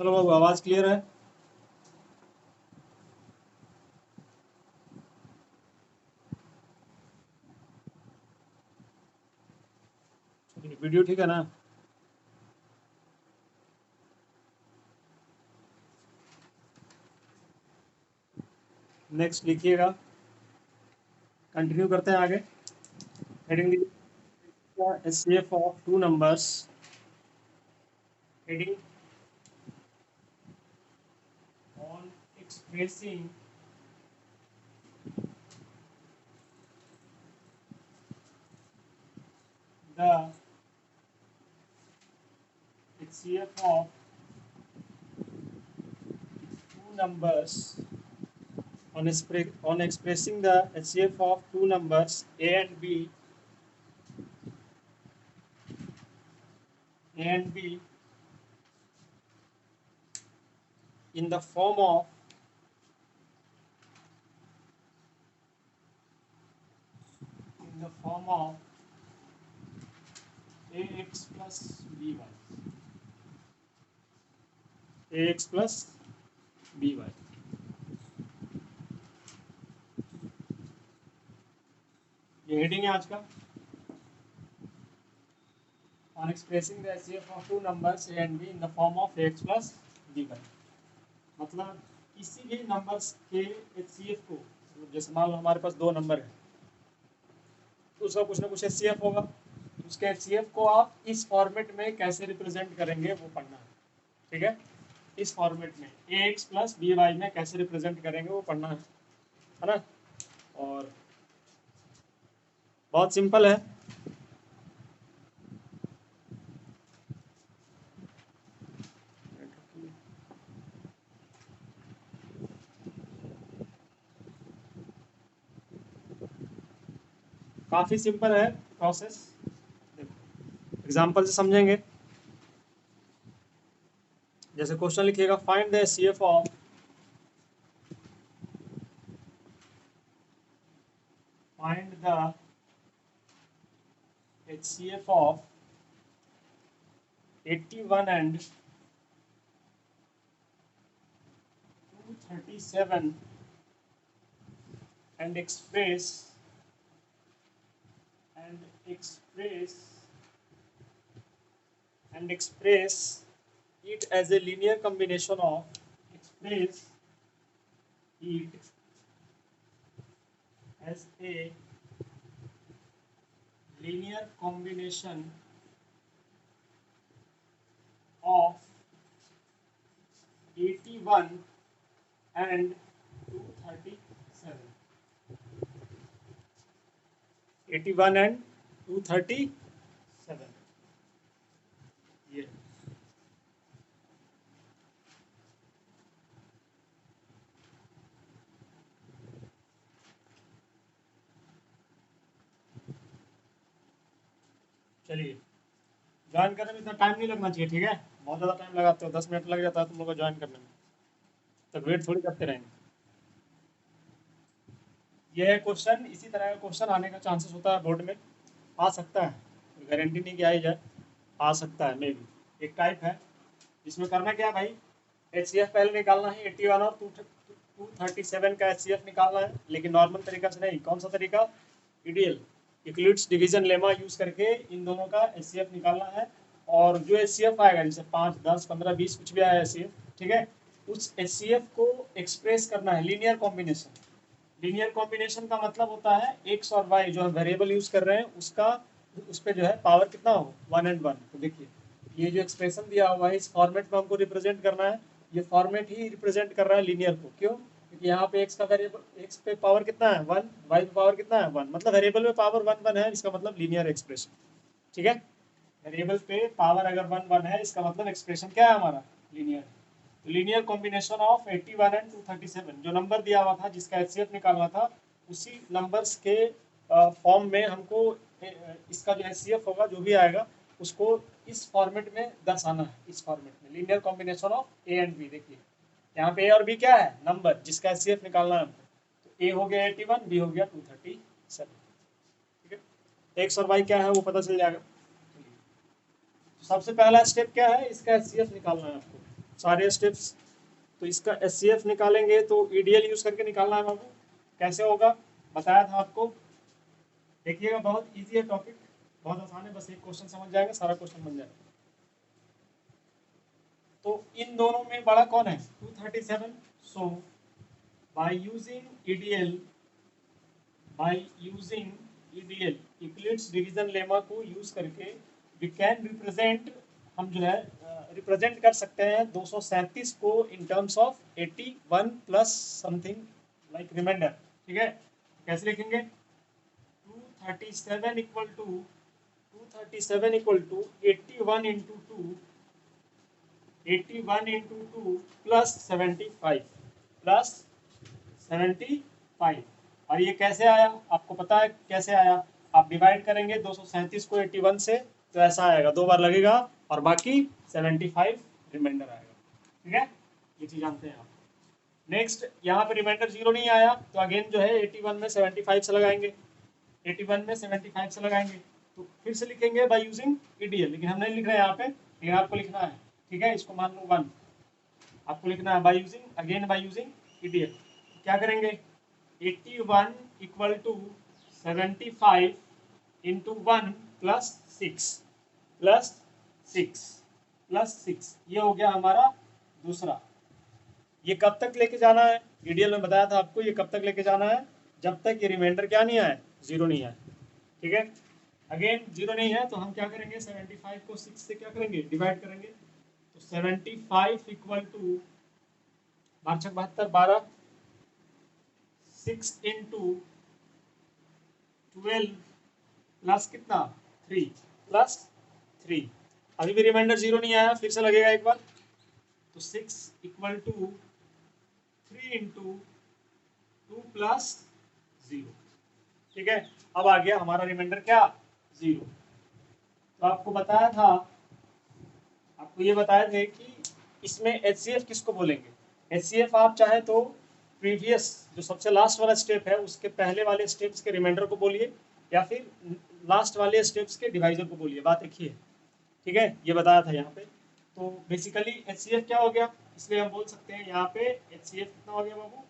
चलो बाबू, आवाज क्लियर है? वीडियो ठीक है ना? नेक्स्ट लिखिएगा, कंटिन्यू करते हैं आगे। Heading HCF of two numbers. Heading on expressing the HCF of two numbers on expressing the HCF of two numbers A and B in the form of ax plus by, ax plus by। ये heading है आज का, on expressing the HCF of two numbers A and B in the form of ax plus by। मतलब किसी भी numbers के HCF को, जैसे मान लो हमारे पास दो नंबर है तो उसका कुछ ना कुछ HCF होगा, उसके HCF को आप इस फॉर्मेट में कैसे रिप्रेजेंट करेंगे वो पढ़ना है। ठीक है, इस फॉर्मेट में ax प्लस by में कैसे रिप्रेजेंट करेंगे वो पढ़ना है ना। और बहुत सिंपल है। काफी सिंपल है प्रोसेस, एग्जांपल से समझेंगे। जैसे क्वेश्चन लिखिएगा, find the HCF of HCF of 81 and 237 and express it as a linear combination of of 81 and 237। 81 and 237 ये। चलिए, ज्वाइन करने में इतना टाइम नहीं लगना चाहिए, ठीक है? बहुत ज़्यादा टाइम लगाते हो, 10 मिनट लग जाता है तुम लोग को ज्वाइन करने में, तो वेट थोड़ी करते रहेंगे। यह क्वेश्चन, इसी तरह का क्वेश्चन आने का चांसेस होता है बोर्ड में, आ सकता है, गारंटी नहीं कि आ ही जाए, आ सकता है मे बी। एक टाइप है जिसमें करना क्या है भाई, HCF पहले निकालना है, 81 और 237 का HCF निकालना है, लेकिन नॉर्मल तरीका से नहीं। कौन सा तरीका? EDL, Euclid's division lemma use करके इन दोनों का HCF निकालना है। और जो HCF आएगा, जैसे 5, 10, 15, 20 कुछ भी आया HCF, ठीक है, उस HCF को एक्सप्रेस करना है लीनियर कॉम्बिनेशन। लीनियर कॉम्बिनेशन का मतलब होता है एक्स और वाई जो हम वेरिएबल यूज कर रहे हैं उसका, उस पर जो है पावर कितना हो, 1 and 1। तो देखिए, ये जो एक्सप्रेशन दिया हुआ है इस फॉर्मेट में हमको रिप्रेजेंट करना है। ये फॉर्मेट ही रिप्रेजेंट कर रहा है लीनियर को। क्यों? क्योंकि यहाँ पे एक्स का वेरिएबल, एक्स पे पावर कितना है 1, वाई पे पावर कितना है 1, मतलब वेरिएबल में पावर 1 1 है, इसका मतलब लीनियर एक्सप्रेशन। ठीक है, वेरिएबल पे पावर अगर 1 1 है इसका मतलब एक्सप्रेशन क्या है हमारा, linear. Linear combination of 81 and 237, जो नंबर दिया हुआ था जिसका HCF निकालना था, उसी नंबर्स के फॉर्म में हमको इसका जो HCF होगा जो भी आएगा उसको इस फॉर्मेट में दर्शाना है। इस फॉर्मेट में linear combination of A and B। देखिए यहाँ पे A और B क्या है, नंबर जिसका HCF निकालना है हमको। तो A हो गया 81, B हो गया 237। ठीक है, X और Y क्या है वो पता चल जाएगा। सबसे पहला स्टेप क्या है, इसका HCF निकालना है आपको। सारे स्टेप्स। तो इसका HCF निकालेंगे तो EDL यूज करके निकालना है बाबू। कैसे होगा बताया था आपको, देखिएगा बहुत इजी है टॉपिक, बहुत आसान है, बस एक क्वेश्चन समझ जाएगा सारा क्वेश्चन बन जाएगा। तो इन दोनों में बड़ा कौन है 237। So by using EDL, by using EDL Euclid's division lemma को यूज करके वी कैन रिप्रेजेंट, हम जो है रिप्रेजेंट कर सकते हैं 237 को in terms of 81 plus something like reminder. ठीक है, कैसे लिखेंगे 237 equal to 81 into 2, 81 into 2 plus 75 plus 75। और ये कैसे आया आपको पता है कैसे आया, आप डिवाइड करेंगे 237 को 81 से तो ऐसा आएगा, 2 बार लगेगा और बाकी 75 रिमाइंडर आएगा। ठीक है, ये चीज जानते हैं आप। नेक्स्ट यहाँ पे रिमाइंडर 0 नहीं आया तो अगेन जो है 81 में 75 से लगाएंगे, 81 में 75 से लगाएंगे तो फिर से लिखेंगे बाय यूजिंग EDL, लेकिन हम नहीं लिख रहे हैं यहाँ पे, लेकिन आपको लिखना है। ठीक है, इसको मान लो 1, आपको लिखना है by using, again by using EDL। क्या करेंगे 81 equal to 75 into 1 plus 6 plus 6 plus 6, ये हो गया हमारा दूसरा। ये कब तक लेके जाना है EDL में बताया था आपको, ये कब तक लेके जाना है जब तक ये रिमाइंडर क्या नहीं आए 0 नहीं आए। ठीक है, अगेन 0 नहीं है तो हम क्या करेंगे 75 को 6 से क्या करेंगे डिवाइड करेंगे, तो 75 इक्वल टू 72 12, 6 इंटू 12 प्लस कितना 3 प्लस 3। अभी भी रिमाइंडर 0 नहीं आया, फिर से लगेगा एक बार, तो 6 इक्वल टू 3 इंटू 2 प्लस 0। ठीक है, अब आ गया हमारा रिमाइंडर क्या 0। तो आपको बताया था, आपको ये बताए थे कि इसमें HCF किसको बोलेंगे। HCF आप चाहे तो प्रीवियस जो सबसे लास्ट वाला स्टेप है उसके पहले वाले स्टेप्स के रिमाइंडर को बोलिए, या फिर लास्ट वाले स्टेप्स के डिवाइजर को बोलिए, बात एक ही है। ठीक है, ये बताया था यहाँ पे। तो बेसिकली HCF क्या हो गया, इसलिए हम बोल सकते हैं यहाँ पे HCF कितना हो गया बाबू,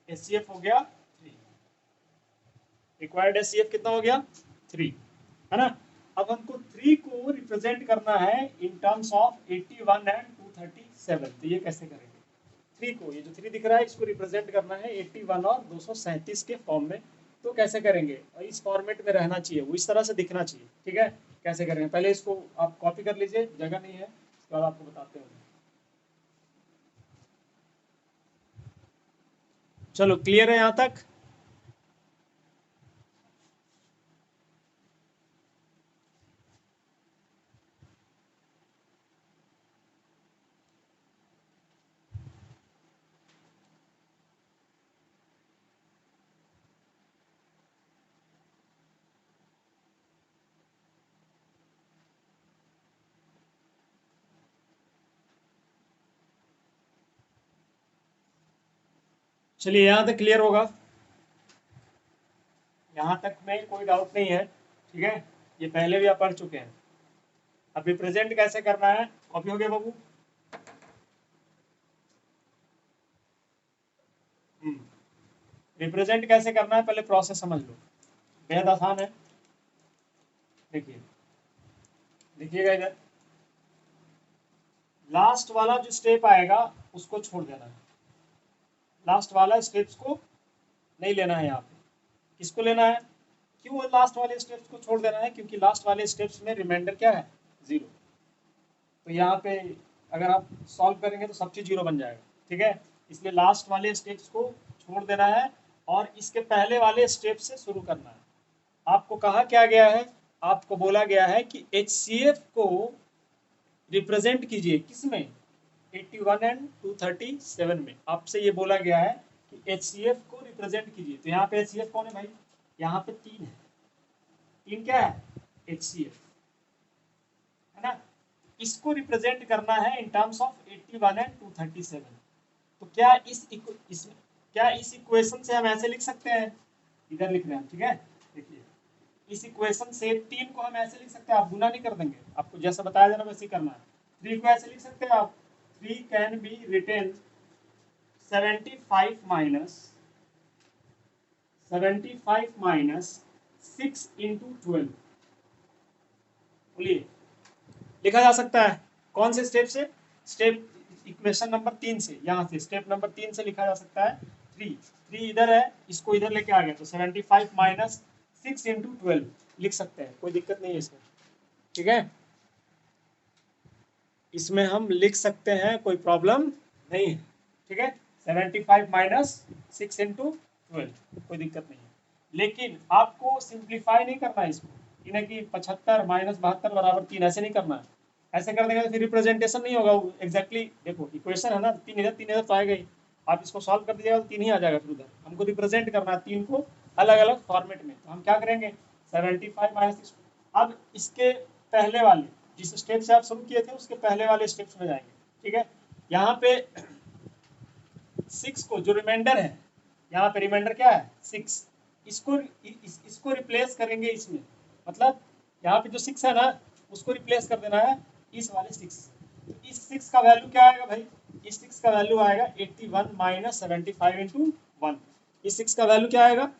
HCF हो गया 3, रिक्वायर्ड HCF कितना हो गया 3, है ना। अब हमको 3 को रिप्रेजेंट करना है इन टर्म्स ऑफ 81 एंड 237, तो ये कैसे करेंगे 3 को, ये जो 3 दिख रहा है इसको रिप्रेजेंट करना है 81 और 237 के फॉर्म में, तो कैसे करेंगे, और इस फॉर्मेट में रहना चाहिए, वो इस तरह से दिखना चाहिए। ठीक है, कैसे करेंगे पहले इसको आप कॉपी कर लीजिए, जगह नहीं है, इसके बाद आपको बताते हैं। चलो क्लियर है यहाँ तक। चलिए यहाँ तक क्लियर होगा, यहाँ तक में कोई डाउट नहीं है। ठीक है, ये पहले भी आप पढ़ चुके हैं। अब रिप्रेजेंट कैसे करना है, कॉपी हो गया बाबू। रिप्रेजेंट कैसे करना है पहले प्रोसेस समझ लो, बेहद आसान है। देखिए देखिएगा इधर, लास्ट वाला जो स्टेप आएगा उसको छोड़ देना है, लास्ट वाला स्टेप्स को नहीं लेना है यहाँ पे। किसको लेना है, क्यों लास्ट वाले स्टेप्स को छोड़ देना है, क्योंकि लास्ट वाले स्टेप्स में रिमाइंडर क्या है 0। तो यहाँ पे अगर आप सॉल्व करेंगे तो सब चीज 0 बन जाएगा। ठीक है, इसलिए लास्ट वाले स्टेप्स को छोड़ देना है और इसके पहले वाले स्टेप से शुरू करना है। आपको कहा क्या गया है, आपको बोला गया है कि HCF को रिप्रेजेंट कीजिए किसमें 81 एंड 237 में, आपसे ये बोला गया है कि HCF को रिप्रेजेंट कीजिए। तो यहाँ पे HCF कौन है भाई, यहाँ पे 3 है, 3 क्या है HCF, है ना। इसको रिप्रेजेंट करना है इन टर्म्स ऑफ 81 एंड 237। तो क्या क्या इस इक्वेशन से हम ऐसे लिख सकते हैं, इधर लिख रहे हैं। ठीक है, देखिए इस इक्वेशन से 3 को हम ऐसे लिख सकते हैं, आप गुना नहीं कर देंगे, आपको जैसा बताया जा रहा है वैसे ही करना है। 3 को ऐसे लिख सकते हैं आप 3 can be written 75 minus 6 into 12। बोलिए, लिखा जा सकता है कौन से स्टेप से? स्टेप इक्वेशन नंबर 3 से, यहाँ से स्टेप नंबर 3 से लिखा जा सकता है। 3 इधर है, इसको इधर लेके आ गया तो 75 माइनस 6 इंटू 12 लिख सकते हैं, कोई दिक्कत नहीं है इसमें। ठीक है, इसमें हम लिख सकते हैं, कोई प्रॉब्लम नहीं है। ठीक है, 75 माइनस 6 इंटू 12 कोई दिक्कत नहीं है। लेकिन आपको सिंप्लीफाई नहीं करना है इसको, इन्हें कि 75 माइनस 72 बराबर 3 ऐसे नहीं करना है। ऐसे कर देंगे तो फिर रिप्रेजेंटेशन नहीं होगा एग्जैक्टली। देखो इक्वेशन है ना, 3 इधर तो आएगा ही, आप इसको सॉल्व कर दीजिएगा तो 3 ही आ जाएगा। फिर उधर हमको रिप्रेजेंट करना है 3 को अलग अलग फॉर्मेट में, तो हम क्या करेंगे 75 माइनस 6। अब इसके पहले वाले जिस स्टेप से आप शुरू किए थे उसके पहले वाले स्टेप्स में जाएंगे। ठीक है, यहाँ पे 6 को जो रिमाइंडर है, यहाँ पे रिमाइंडर क्या है 6, इसको रिप्लेस करेंगे इसमें। मतलब यहाँ पे जो 6 है ना उसको रिप्लेस कर देना है इस वाले 6। तो इस 6 का वैल्यू क्या आएगा भाई? इस 6 का वैल्यू आएगा 81 माइनस 75 इंटू 1। इस 6 का वैल्यू क्या आएगा?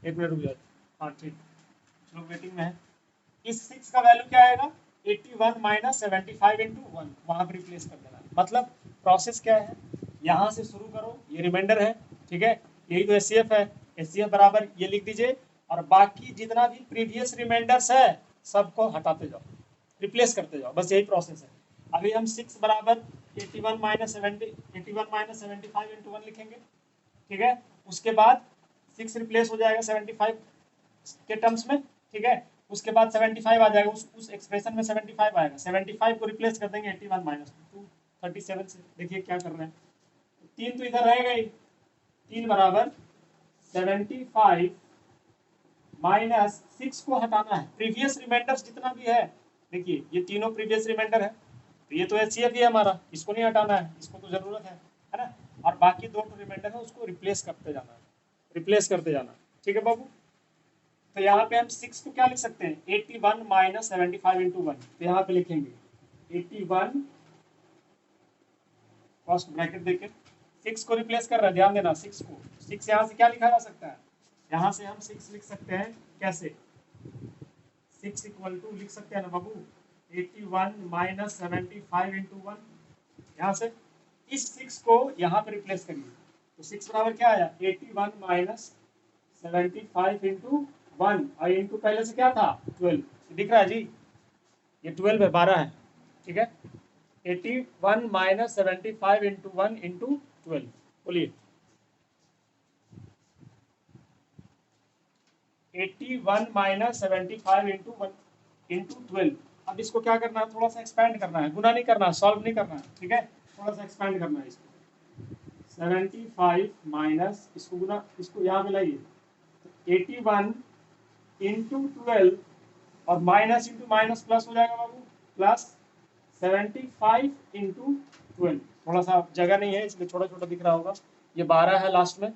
एक मिनट रुक जाओ। हाँ ठीक, लोग वेटिंग में है। इस 6 का वैल्यू क्या आएगा? 81 माइनस 75 इंटू 1, वहां पर रिप्लेस कर देना। मतलब प्रोसेस क्या है, यहाँ से शुरू करो, ये रिमाइंडर है। ठीक है, यही तो एचसीएफ है। एचसीएफ बराबर ये लिख दीजिए, और बाकी जितना भी प्रीवियस रिमाइंडर्स है सबको हटाते जाओ, रिप्लेस करते जाओ, बस यही प्रोसेस है। अभी हम 6 बराबर 81 माइनस 75 इंटू 1 लिखेंगे। ठीक है, उसके बाद 6 रिप्लेस हो जाएगा 75 के टर्म्स में। ठीक है, उसके बाद 75 आ जाएगा, उस एक्सप्रेशन में 75 आएगा। 75 को रिप्लेस कर देंगे 81 माइनस 237 से। देखिए क्या कर रहे हैं, 3 तो इधर रहेगा ही, 3 बराबर 75 माइनस 6 को हटाना है प्रीवियस रिमाइंडर्स जितना भी है। देखिए ये तीनों प्रीवियस रिमाइंडर है, तो ये तो एचसीएफ ही है हमारा, इसको नहीं हटाना है, इसको तो जरूरत है ना। और बाकी 2 रिमाइंडर है उसको रिप्लेस करते जाना है, रिप्लेस करते जाना। ठीक है बाबू, तो यहाँ पे हम 6 को क्या लिख सकते हैं 81 माइनस 75 इंटू 1। तो यहाँ पे लिखेंगे 81 फर्स्ट ब्रैकेट देके 6 को रिप्लेस कर रहे हैं, ध्यान देना 6 को। 6 यहाँ से क्या लिखा जा सकता है, यहाँ से हम 6 लिख सकते हैं कैसे, 6 इक्वल टू लिख सकते हैं ना बाबू 81 माइनस 75 इंटू 1। यहाँ से इस 6 को यहाँ पे रिप्लेस करिए, तो 6 बराबर क्या आया 81 माइनस 75 इंटू 1, और इंटू पहले से क्या था 12, दिख रहा है जी, ये 12 है, 12 है। ठीक है, 81 माइनस 75 इंटू 1 इंटू 12। बोलिए 81 माइनस 75 इंटू 1 इंटू 12। अब इसको क्या करना है, थोड़ा सा एक्सपैंड करना है, गुना नहीं करना है, सॉल्व नहीं करना है। ठीक है, थोड़ा सा एक्सपैंड करना है इसको। 75 माइनस इसको गुना, इसको यहाँ पे लाइए 81 इंटू 12, और माइनस इंटू माइनस प्लस हो जाएगा बाबू, प्लस 75 इंटू 12। थोड़ा सा जगह नहीं है इसलिए छोटा छोटा दिख रहा होगा। ये 12 है लास्ट में,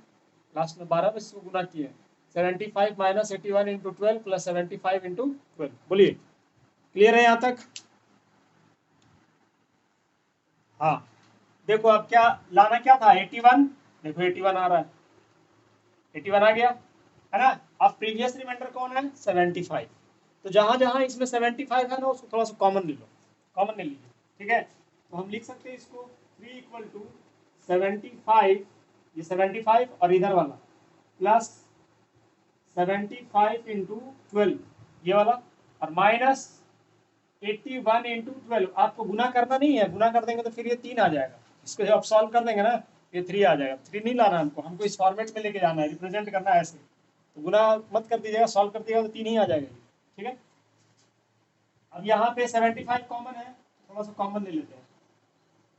12 में इसको गुना किए 75 माइनस 81 इंटू 12 प्लस 75 इंटू 12। बोलिए क्लियर है यहाँ तक? हाँ देखो अब क्या लाना क्या था 81, देखो 81 आ रहा है, 81 आ गया है ना। अब प्रीवियस रिमाइंडर कौन है 75, तो जहां जहां इसमें 75 है ना उसको थोड़ा सा कॉमन ले लो, कॉमन ले लीजिए। ठीक है, तो हम लिख सकते हैं इसको 3 इक्वल टू 75, ये 75 और इधर वाला प्लस 75 इंटू 12 ये वाला, और माइनस 81 इंटू 12। आपको गुना करना नहीं है, गुना कर देंगे तो फिर ये 3 आ जाएगा, इसको जब आप सॉल्व कर देंगे ना ये 3 आ जाएगा। 3 नहीं लाना हमको, हमको इस फॉर्मेट में लेके जाना है, रिप्रेजेंट करना है ऐसे। तो गुना मत कर दीजिएगा, सॉल्व कर दीजिएगा तो 3 ही आ जाएगा। ठीक है, अब यहाँ पे 75 कॉमन है, थोड़ा सा कॉमन ले लेते हैं।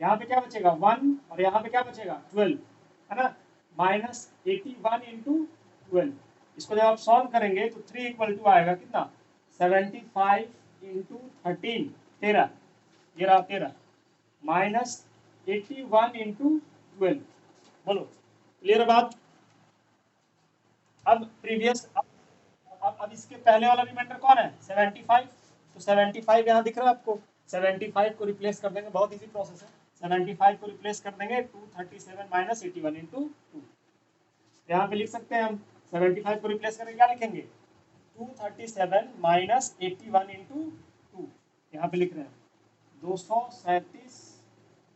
यहाँ पे क्या बचेगा 1, और यहाँ पे क्या बचेगा 12 है ना, माइनस 81 इंटू 12। इसको जब आप सॉल्व करेंगे तो 3 इक्वल टू आएगा कितना 75 इंटू 13, 13, ये रहा 13, माइनस 81 इंटू 12। बोलो क्लियर बात? अब प्रीवियस अब इसके पहले वाला रिमाइंडर कौन है 75, तो 75 यहाँ दिख रहा है आपको, 75 को रिप्लेस कर देंगे, बहुत इजी प्रोसेस है। 75 को रिप्लेस कर देंगे 237 माइनस 81 इंटू 2, यहाँ पे लिख सकते हैं हम 75 को रिप्लेस करके क्या लिखेंगे 237 माइनस 81 इंटू 2, यहाँ पे लिख रहे हैं 237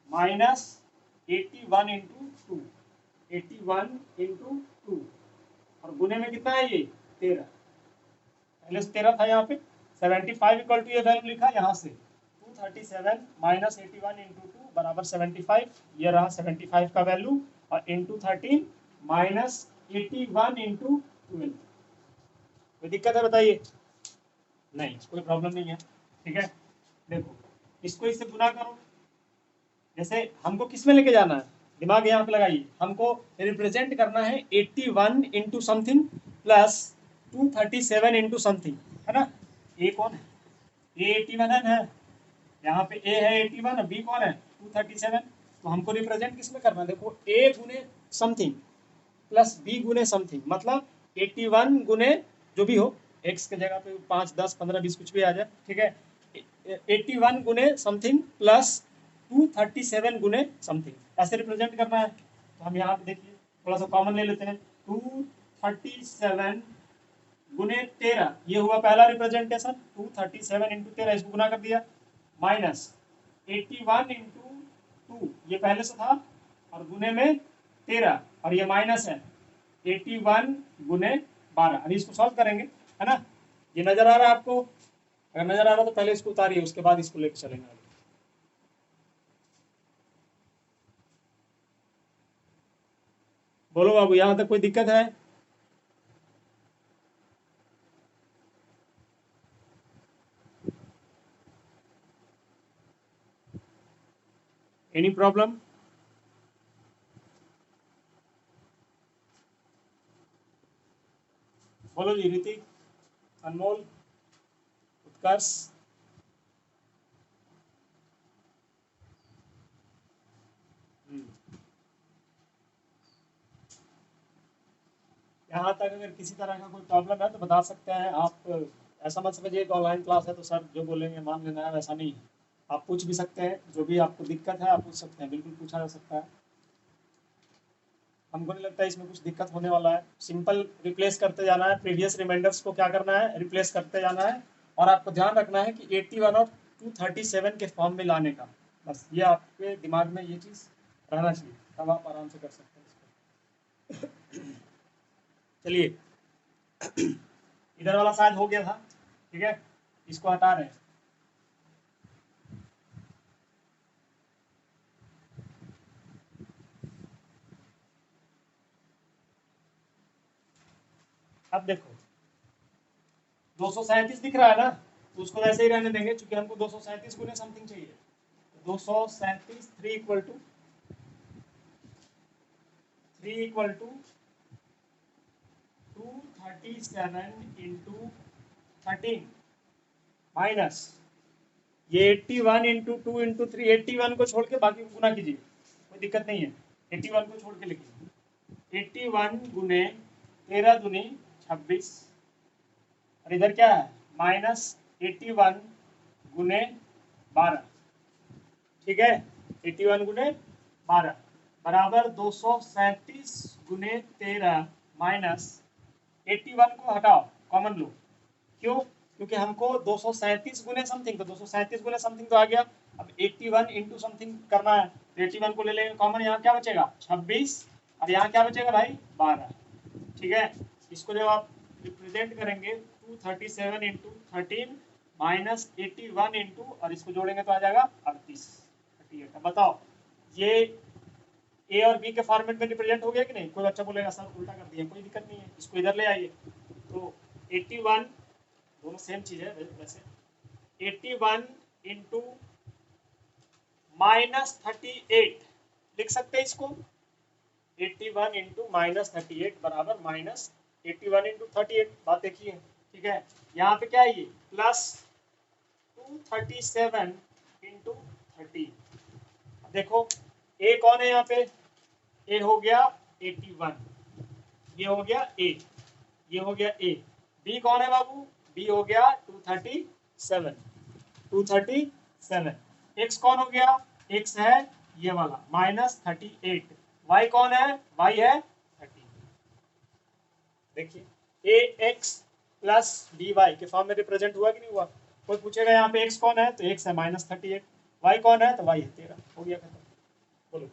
माइनस 81 इंटू 2, 81 इंटू 2 और गुने में कितना है ये 13, पहले से 13 था, यहाँ पे 75 इक्वल टू ये वैल्यू लिखा यहाँ से 237 माइनस 81 इंटू 2 बराबर 75, ये रहा 75 का वैल्यू और इंटू 13 माइनस 81 इंटू 12। कोई दिक्कत है बताइए? नहीं, कोई प्रॉब्लम नहीं है, ठीक है। देखो इसको इससे गुना करो, जैसे हमको किस में लेके जाना है, दिमाग यहाँ पे लगाइए, हमको रिप्रेजेंट करना है 81 into something plus 237 into something, है ना। ए कौन है, ए 81 है, यहाँ पे ए है 81 और बी कौन है 237, तो हमको रिप्रेजेंट किस में करना है, देखो ए गुने समथिंग प्लस बी गुने समथिंग, मतलब 81 गुने जो भी हो, एक्स के जगह पे 5 10 15 20 कुछ भी आ जाए, ठीक है। 81 गुने समथिंग प्लस 237 गुने समथिंग, ऐसे रिप्रेजेंट करना है। तो हम यहाँ पे देखिए थोड़ा सा कॉमन ले लेते हैं, 237 गुने 13, ये हुआ पहला रिप्रेजेंटेशन, 237 इंटू 13 इसको गुना कर दिया, माइनस 81 इंटू 2 ये पहले से था और गुने में 13 और ये माइनस है 81 गुने 12, अभी इसको सॉल्व करेंगे, है ना। ये नजर आ रहा है आपको? अगर नजर आ रहा है तो पहले इसको उतारिए, उसके बाद इसको लेकर चलेंगे। बोलो बाबू, यहाँ तक कोई दिक्कत है? Any problem? बोलो जी, ऋतिक, अनमोल, उत्कर्ष। यहाँ तक अगर किसी तरह का कोई प्रॉब्लम है तो बता सकते हैं आप, ऐसा मत समझिए कि ऑनलाइन क्लास है तो सर जो बोलेंगे मान लेना है, वैसा नहीं। आप पूछ भी सकते हैं, जो भी आपको दिक्कत है आप पूछ सकते हैं, बिल्कुल पूछा जा सकता है। हमको नहीं लगता इसमें कुछ दिक्कत होने वाला है, सिंपल रिप्लेस करते जाना है, प्रीवियस रिमाइंडर्स को क्या करना है रिप्लेस करते जाना है, और आपको ध्यान रखना है कि 81 और 237 के फॉर्म में लाने का, बस ये आपके दिमाग में ये चीज़ रहना चाहिए, तब आप आराम से कर सकते हैं इसको। चलिए इधर वाला शायद हो गया था, ठीक है, इसको हटा रहे हैं। अब देखो 237 दिख रहा है ना, तो उसको वैसे ही रहने देंगे, क्योंकि हमको 237 गुने समथिंग चाहिए। 237 3 इक्वल टू 237 इंटू 13 माइनस ये 81 इंटू 2 इंटू 3, 81 को छोड़ के बाकी को गुना कीजिए, कोई दिक्कत नहीं है, 81 को छोड़ के लिखिए, 81 गुने 13 दूनी 26 और इधर क्या है माइनस 81 गुने 12, ठीक है, 81 गुने 12 बराबर 237 गुने 13 माइनस 81 को हटाओ कॉमन लो, क्यों? क्योंकि हमको 237 गुने समथिंग, तो 237 गुने समथिंग तो आ गया, अब 81 इंटू समथिंग करना है, तो 81 को ले लेंगे कॉमन, यहाँ क्या बचेगा 26 और यहाँ क्या बचेगा भाई 12, ठीक है। इसको जब आप रिप्रेजेंट करेंगे 237 इंटू 13 माइनस 81 इंटू और इसको जोड़ेंगे तो आ जाएगा 38। बताओ ये ए और बी के फॉर्मेट में रिप्रेजेंट हो गया कि नहीं? कोई बच्चा बोलेगा सर उल्टा कर दिया, कोई दिक्कत नहीं है, इसको इधर ले आइए, तो 81 दोनों सेम चीज है वैसे, 81 इंटू माइनस 38 लिख सकते हैं इसको, 81 इंटू माइनस 38 बराबर माइनस 81 इंटू 38, बात देखिए, ठीक है। यहाँ पे क्या है ये प्लस 237 इंटू 30, देखो ए कौन है यहाँ पे, ए हो गया 81, ये हो गया ए, ये हो गया ए, बी कौन है बाबू, बी हो गया 237, 7। एक्स कौन हो गया, एक्स है ये वाला -38। वाई कौन है, वाई है 30। देखिए ए एक्स प्लस डी वाई के फॉर्म में रिप्रेजेंट हुआ कि नहीं हुआ। कोई पूछेगा यहाँ पे एक्स कौन है तो एक्स है -38, वाई कौन है तो वाई है 13। हो गया खत्म। बोलो,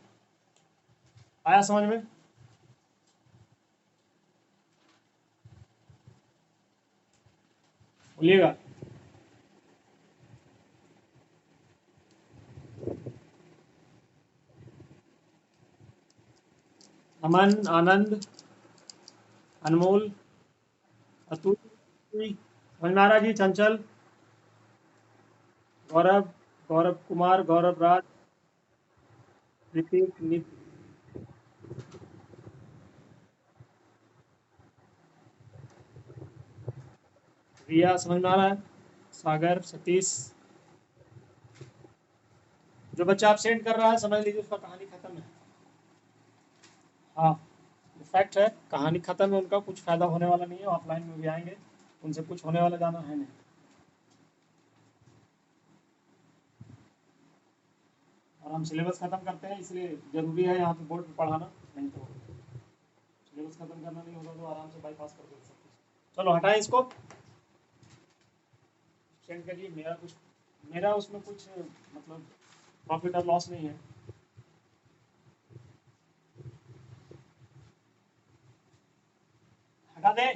आया समझ में। बोलिएगा। अमन, आनंद, अनमोल, अतुल, समझ में आ रहा जी। चंचल, गौरव, गौरव कुमार, गौरव राज, ऋतिक, नितिन, रिया, समझ में आ रहा है। सागर, सतीश, जो बच्चा आप सेंड कर रहा है समझ लीजिए उसका कहानी खत्म है। हाँ फैक्ट है, कहानी खत्म है उनका, कुछ फायदा होने वाला नहीं है। ऑफलाइन में भी आएंगे, उनसे कुछ होने वाला जाना है नहीं। और हम सिलेबस खत्म करते हैं, इसलिए जरूरी है यहाँ पे बोर्ड पे पढ़ाना, नहीं तो सिलेबस खत्म करना नहीं होगा तो आराम से बाईपास कर देते सब कुछ। चलो हटाएं इसको, सेंड करिए। मेरा उसमें कुछ मतलब प्रॉफिट और लॉस नहीं है। हटा दे।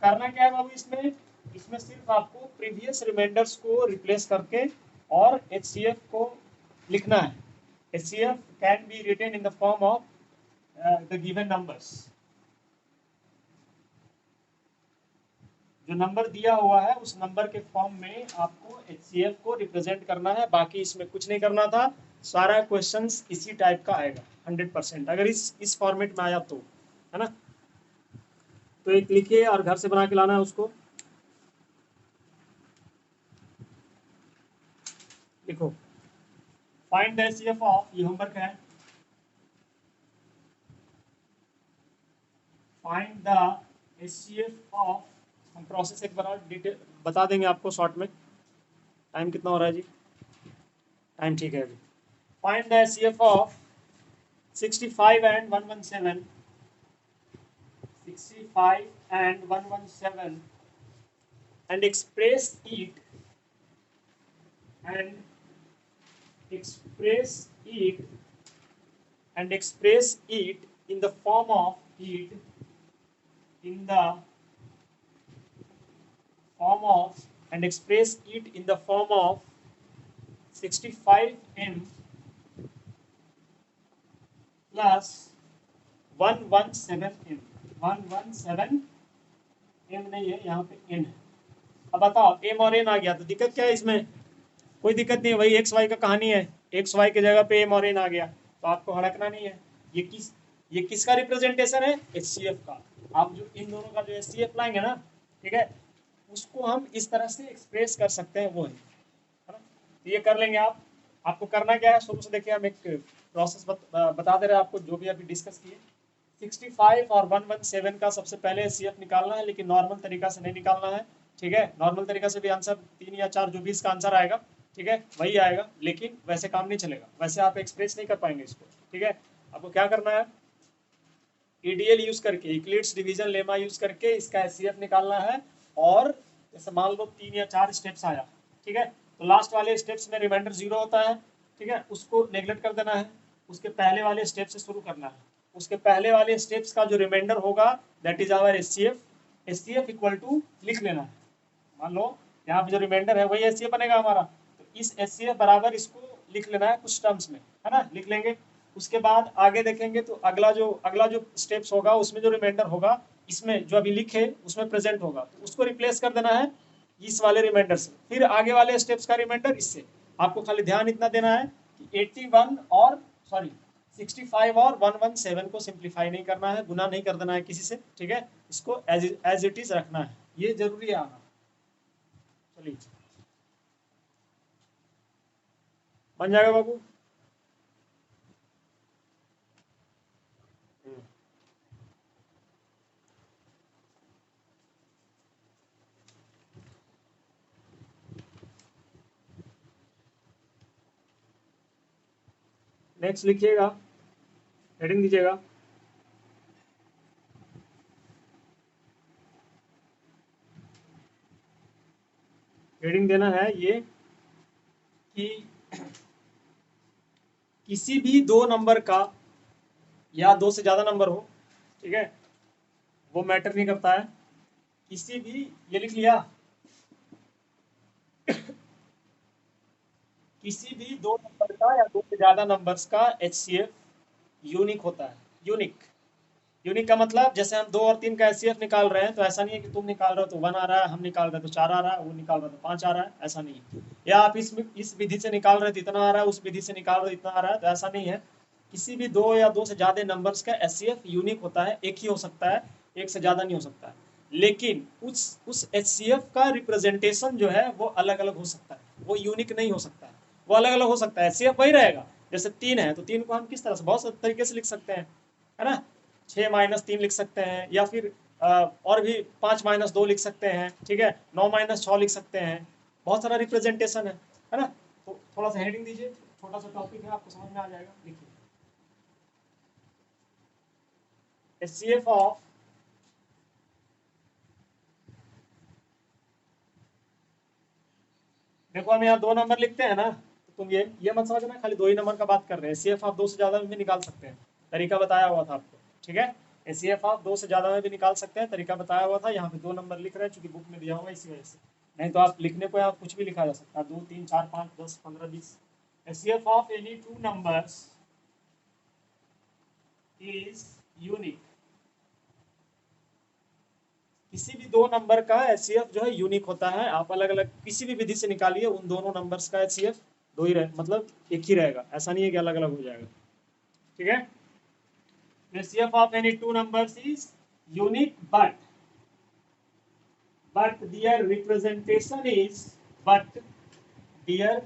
करना क्या है बाबू इसमें, इसमें सिर्फ आपको प्रीवियस रिमाइंडर्स को रिप्लेस करके और HCF को लिखना है। HCF can be written in the form of the given numbers. जो नंबर दिया हुआ है उस नंबर के फॉर्म में आपको HCF को रिप्रेजेंट करना है। बाकी इसमें कुछ नहीं करना था, सारा क्वेश्चंस इसी टाइप का आएगा 100%, अगर इस फॉर्मेट में आया तो, है ना। तो एक लिखिए और घर से बना के लाना है उसको। लिखो, फाइंड द HCF ऑफ, ये होमवर्क है, फाइंड द HCF ऑफ। हम प्रोसेस एक बार डिटेल बता देंगे आपको शॉर्ट में। टाइम कितना हो रहा है जी, टाइम ठीक है अभी। Find the HCF of 65 and 117, 65 and 117 and express it and express it and express it in the form of it in the form of and express it in the form of 65m plus 117m। 117m नहीं है यहाँ पे n है। अब बताओ m और n आ गया तो दिक्कत क्या है इसमें, कोई दिक्कत नहीं है, वही एक्स वाई का कहानी है। एक्स वाई की जगह पे एम और एन आ गया तो आपको हड़कना नहीं है। ये किसका रिप्रेजेंटेशन है, HCF का। आप जो इन दोनों का जो HCF लाएंगे ना, ठीक है, उसको हम इस तरह से एक्सप्रेस कर सकते हैं, वो है ना। तो ये कर लेंगे आप। आपको करना क्या है, शुरू से देखिए हम एक प्रोसेस बता दे रहे हैं आपको, जो भी अभी डिस्कस किए। 65 और 117 का सबसे पहले HCF निकालना है, लेकिन नॉर्मल तरीका से नहीं निकालना है, ठीक है। नॉर्मल तरीका से भी आंसर 3 या 4 जो भी इसका आंसर आएगा, ठीक है, वही आएगा, लेकिन वैसे काम नहीं चलेगा, वैसे आप एक्सप्रेस नहीं कर पाएंगे इसको, ठीक है। आपको क्या करना है, EDL यूज करके, यूक्लिड्स डिवीजन लेमा यूज करके इसका HCF निकालना है। और जैसे मान लो 3 या 4 स्टेप्स आया, ठीक है, तो लास्ट वाले स्टेप्स में रिमाइंडर 0 होता है, ठीक है, उसको नेग्लेक्ट कर देना है। उसके पहले वाले स्टेप से शुरू करना है। उसके पहले वाले स्टेप्स का जो रिमाइंडर होगा that is our HCF। HCF equal to लिख लेना है। मान लो यहाँ पे जो रिमाइंडर है वही HCF बनेगा हमारा, तो इस HCF बराबर इसको लिख लेना है कुछ टर्म्स में, है ना, लिख लेंगे। उसके बाद आगे देखेंगे तो अगला जो स्टेप्स होगा उसमें जो रिमाइंडर होगा, इसमें जो अभी लिखे उसमें प्रेजेंट होगा, तो उसको रिप्लेस कर देना है इस वाले रिमाइंडर से। फिर आगे वाले स्टेप्स का रिमाइंडर इससे। आपको खाली ध्यान इतना देना है कि 81 और सॉरी 65 और 117 को सिंप्लीफाई नहीं करना है, गुना नहीं कर देना है किसी से, ठीक है, इसको एज इट इज रखना है, ये जरूरी है आना। चलिए बन जाएगा बाबू। नेक्स्ट लिखिएगा, हेडिंग दीजिएगा। हेडिंग देना है ये कि किसी भी दो नंबर का या दो से ज्यादा नंबर हो, ठीक है, वो मैटर नहीं करता है। किसी भी, ये लिख लिया, किसी भी दो नंबर का या दो से ज्यादा नंबर्स का HCF यूनिक होता है। यूनिक, यूनिक का मतलब जैसे हम 2 और 3 का HCF निकाल रहे हैं, तो ऐसा नहीं है कि तुम निकाल रहे हो तो 1 आ रहा है, हम निकाल रहे हैं तो 4 आ रहा है, वो निकाल रहा है तो 5 आ रहा है, ऐसा नहीं है। या आप इस विधि से निकाल रहे हो तो इतना आ रहा है, उस विधि से निकाल रहे हो इतना आ रहा है, तो ऐसा नहीं है। किसी भी दो या दो से ज्यादा नंबर्स का HCF यूनिक होता है, एक ही हो सकता है, एक से ज्यादा नहीं हो सकता है। लेकिन उस HCF का रिप्रेजेंटेशन जो है वो अलग अलग हो सकता है, वो यूनिक नहीं हो सकता है, वो अलग अलग हो सकता है। HCF वही रहेगा। जैसे 3 है तो 3 को हम किस तरह से, बहुत सारे तरीके से लिख सकते हैं, है ना। 6-3 लिख सकते हैं, या फिर और भी 5-2 लिख सकते हैं, ठीक है, 9-6 लिख सकते हैं। बहुत सारा रिप्रेजेंटेशन है ना। तो थोड़ा सा हेडिंग दीजिए, छोटा सा टॉपिक है, आपको समझ में आ जाएगा। लिखिए, HCF ऑफ देखो हम यहाँ 2 नंबर लिखते हैं ना, तो तुम ये मत समझना खाली 2 ही नंबर का बात कर रहे हैं। HCF आप 2 से ज्यादा में भी निकाल सकते हैं, तरीका बताया हुआ था आपको, ठीक है। HCF आप 2 से ज्यादा में भी निकाल सकते हैं, तरीका बताया हुआ था। यहाँ पे 2 नंबर लिख रहे हैं चूंकि बुक में दिया हुआ है, इसी वजह से। नहीं तो आप लिखने को आप कुछ भी लिखा जा सकता है, 2, 3, 4, 5, 10, 15, 20। HCF of any 2 numbers is unique. किसी भी 2 नंबर का HCF जो है यूनिक होता है। आप अलग अलग किसी भी विधि से निकालिए, उन दोनों नंबर्स का HCF दो ही रहे, मतलब एक ही रहेगा, ऐसा नहीं है कि अलग अलग हो जाएगा, ठीक है। HCF of any 2 numbers is unique, but their representation is but their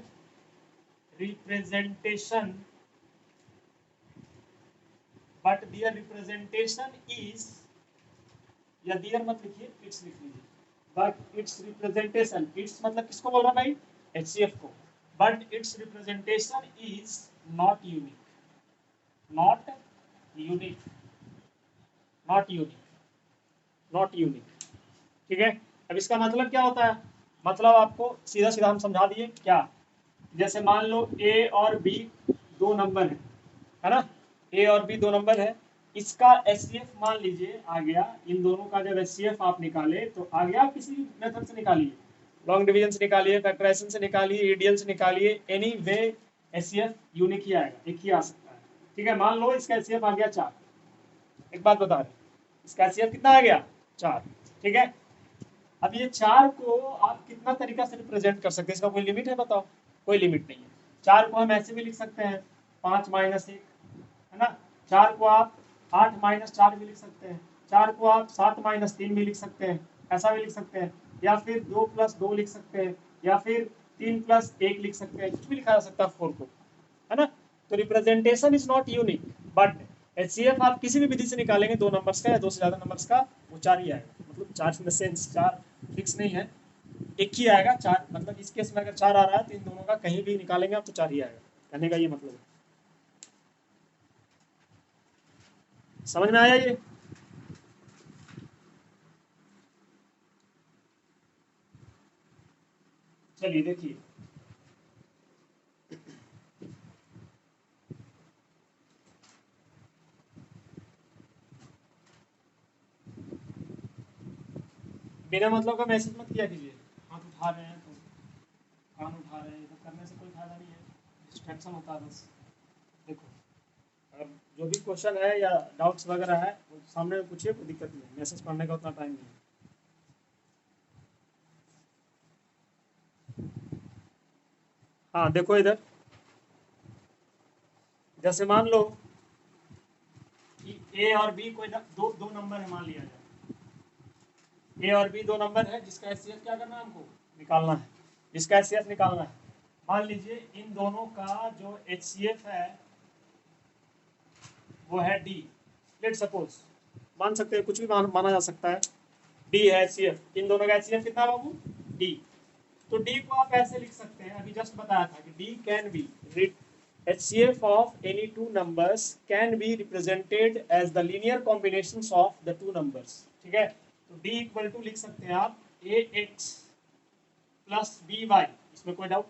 representation is, या दियर मत लिखिए, इट्स लिख लीजिए। बट इट्स रिप्रेजेंटेशन, इट्स मतलब किसको बोल रहा भाई, HCF को। But it's representation is not unique, not unique, not unique, not unique, ठीक है। अब इसका मतलब क्या होता है, मतलब आपको सीधा सीधा हम समझा दिए क्या। जैसे मान लो A और B 2 नंबर है ना, A और B 2 नंबर है, इसका HCF मान लीजिए आ गया। इन दोनों का जब HCF आप निकाले तो आ गया, किसी मेथड से निकालिए, लॉन्ग डिवीजन से निकालिए, फैक्टराइजेशन से निकालिए, EDL से निकालिए, एनी वे HCF यूनिक ही आएगा, एक ही आ सकता है, ठीक है। मान लो इसका HCF आ गया 4, एक बात बता रहे, इसका HCF कितना आ गया 4, ठीक है। अब ये 4 को आप कितना तरीका से रिप्रेजेंट कर सकते हैं, इसका कोई लिमिट है बताओ, कोई लिमिट नहीं है। 4 को हम ऐसे भी लिख सकते हैं 5-1, है ना। 4 को आप 8-4 भी लिख सकते हैं, 4 को आप 7-3 भी लिख सकते हैं, ऐसा भी लिख सकते हैं, या फिर 2+2 लिख सकते हैं, या फिर 3+1 लिख सकते हैं, कुछ भी लिखा जा सकता है 4 को, है ना। तो representation is not unique, but HCF आप किसी भी विधि से निकालेंगे 2 नंबर्स का या 2 से ज्यादा नंबर्स का, वो 4 ही आएगा। मतलब 4 इन द सेंस 4 फिक्स नहीं है, एक ही आएगा 4। मतलब इस केस में अगर 4 आ रहा है तो इन दोनों का कहीं भी निकालेंगे आप तो 4 ही आएगा, कहने का ये मतलब है। समझ में आया ये। चलिए देखिए, बिना मतलब का मैसेज मत किया कीजिए। हाथ उठा रहे हैं तो कान उठा रहे हैं, तो करने से कोई फायदा नहीं है, डिस्ट्रैक्शन होता है बस। देखो, अगर जो भी क्वेश्चन है या डाउट्स वगैरह है वो सामने में पूछिए, कोई दिक्कत नहीं है, मैसेज पढ़ने का उतना टाइम नहीं है। हाँ देखो इधर, जैसे मान लो कि A और B कोई दो नंबर है, मान लिया जाए A और B 2 नंबर है, जिसका HCF क्या करना है हमको निकालना है, जिसका HCF निकालना है। मान लीजिए इन दोनों का जो HCF है वो है D, लेट सपोज, मान सकते हैं कुछ भी माना जा सकता है, D है HCF, इन दोनों का HCF कितना बाबू D। तो D को आप ऐसे लिख सकते हैं, अभी जस्ट बताया था कि D can be HCF of any two numbers can be represented as the linear combinations of the two numbers. ठीक है, तो D इक्वल टू लिख सकते हैं आप AX प्लस BY, इसमें कोई डाउट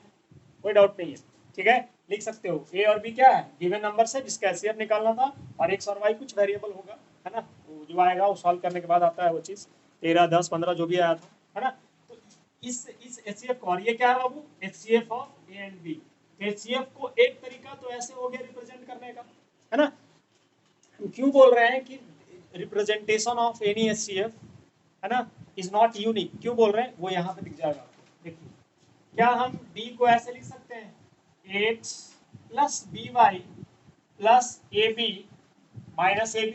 कोई डाउट नहीं है, ठीक है, लिख सकते हो। A और B क्या है, गिवन नंबर से जिसका HCF निकालना था, और X और Y कुछ वेरिएबल होगा, है ना, वो जो आएगा वो सॉल्व करने के बाद आता है वो चीज़, 13, 10, 15 जो भी आया था, है ना। तो इस HCF को, और ये क्या है बाबू, HCF of A and B। HCF को एक तरीका तो ऐसे हो गया रिप्रेजेंट करने का, है ना। हम क्यों बोल रहे हैं कि रिप्रेजेंटेशन ऑफ एनी HCF, है ना, इज नॉट यूनिक, क्यों बोल रहे हैं वो यहाँ पे दिख जाएगा आपको। देखिए, क्या हम D को ऐसे लिख सकते हैं, X plus BY plus AB minus AB,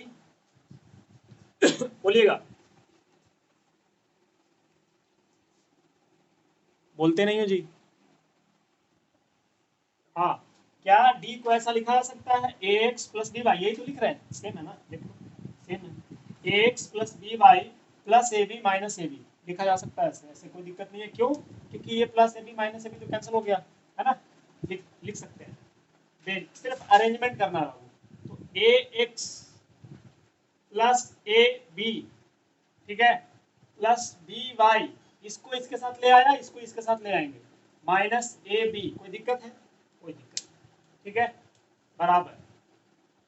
बोलिएगा, बोलते नहीं हो जी। हाँ, क्या D को ऐसा लिखा जा सकता है, AX प्लस BY, यही तो लिख रहे हैं, सेम है ना, देखो सेम है, AX plus BY plus AB minus AB लिखा जा सकता है ऐसे, ऐसे कोई दिक्कत नहीं है, क्यों, क्योंकि ये प्लस AB माइनस AB तो कैंसिल हो गया, है ना, लिख सकते हैं। देन सिर्फ अरेंजमेंट करना है बाबू, तो AX प्लस AB, ठीक है, प्लस BY, इसको इसके साथ ले आया, इसको इसके साथ ले आएंगे, माइनस AB, कोई दिक्कत है, कोई दिक्कत, ठीक है, बराबर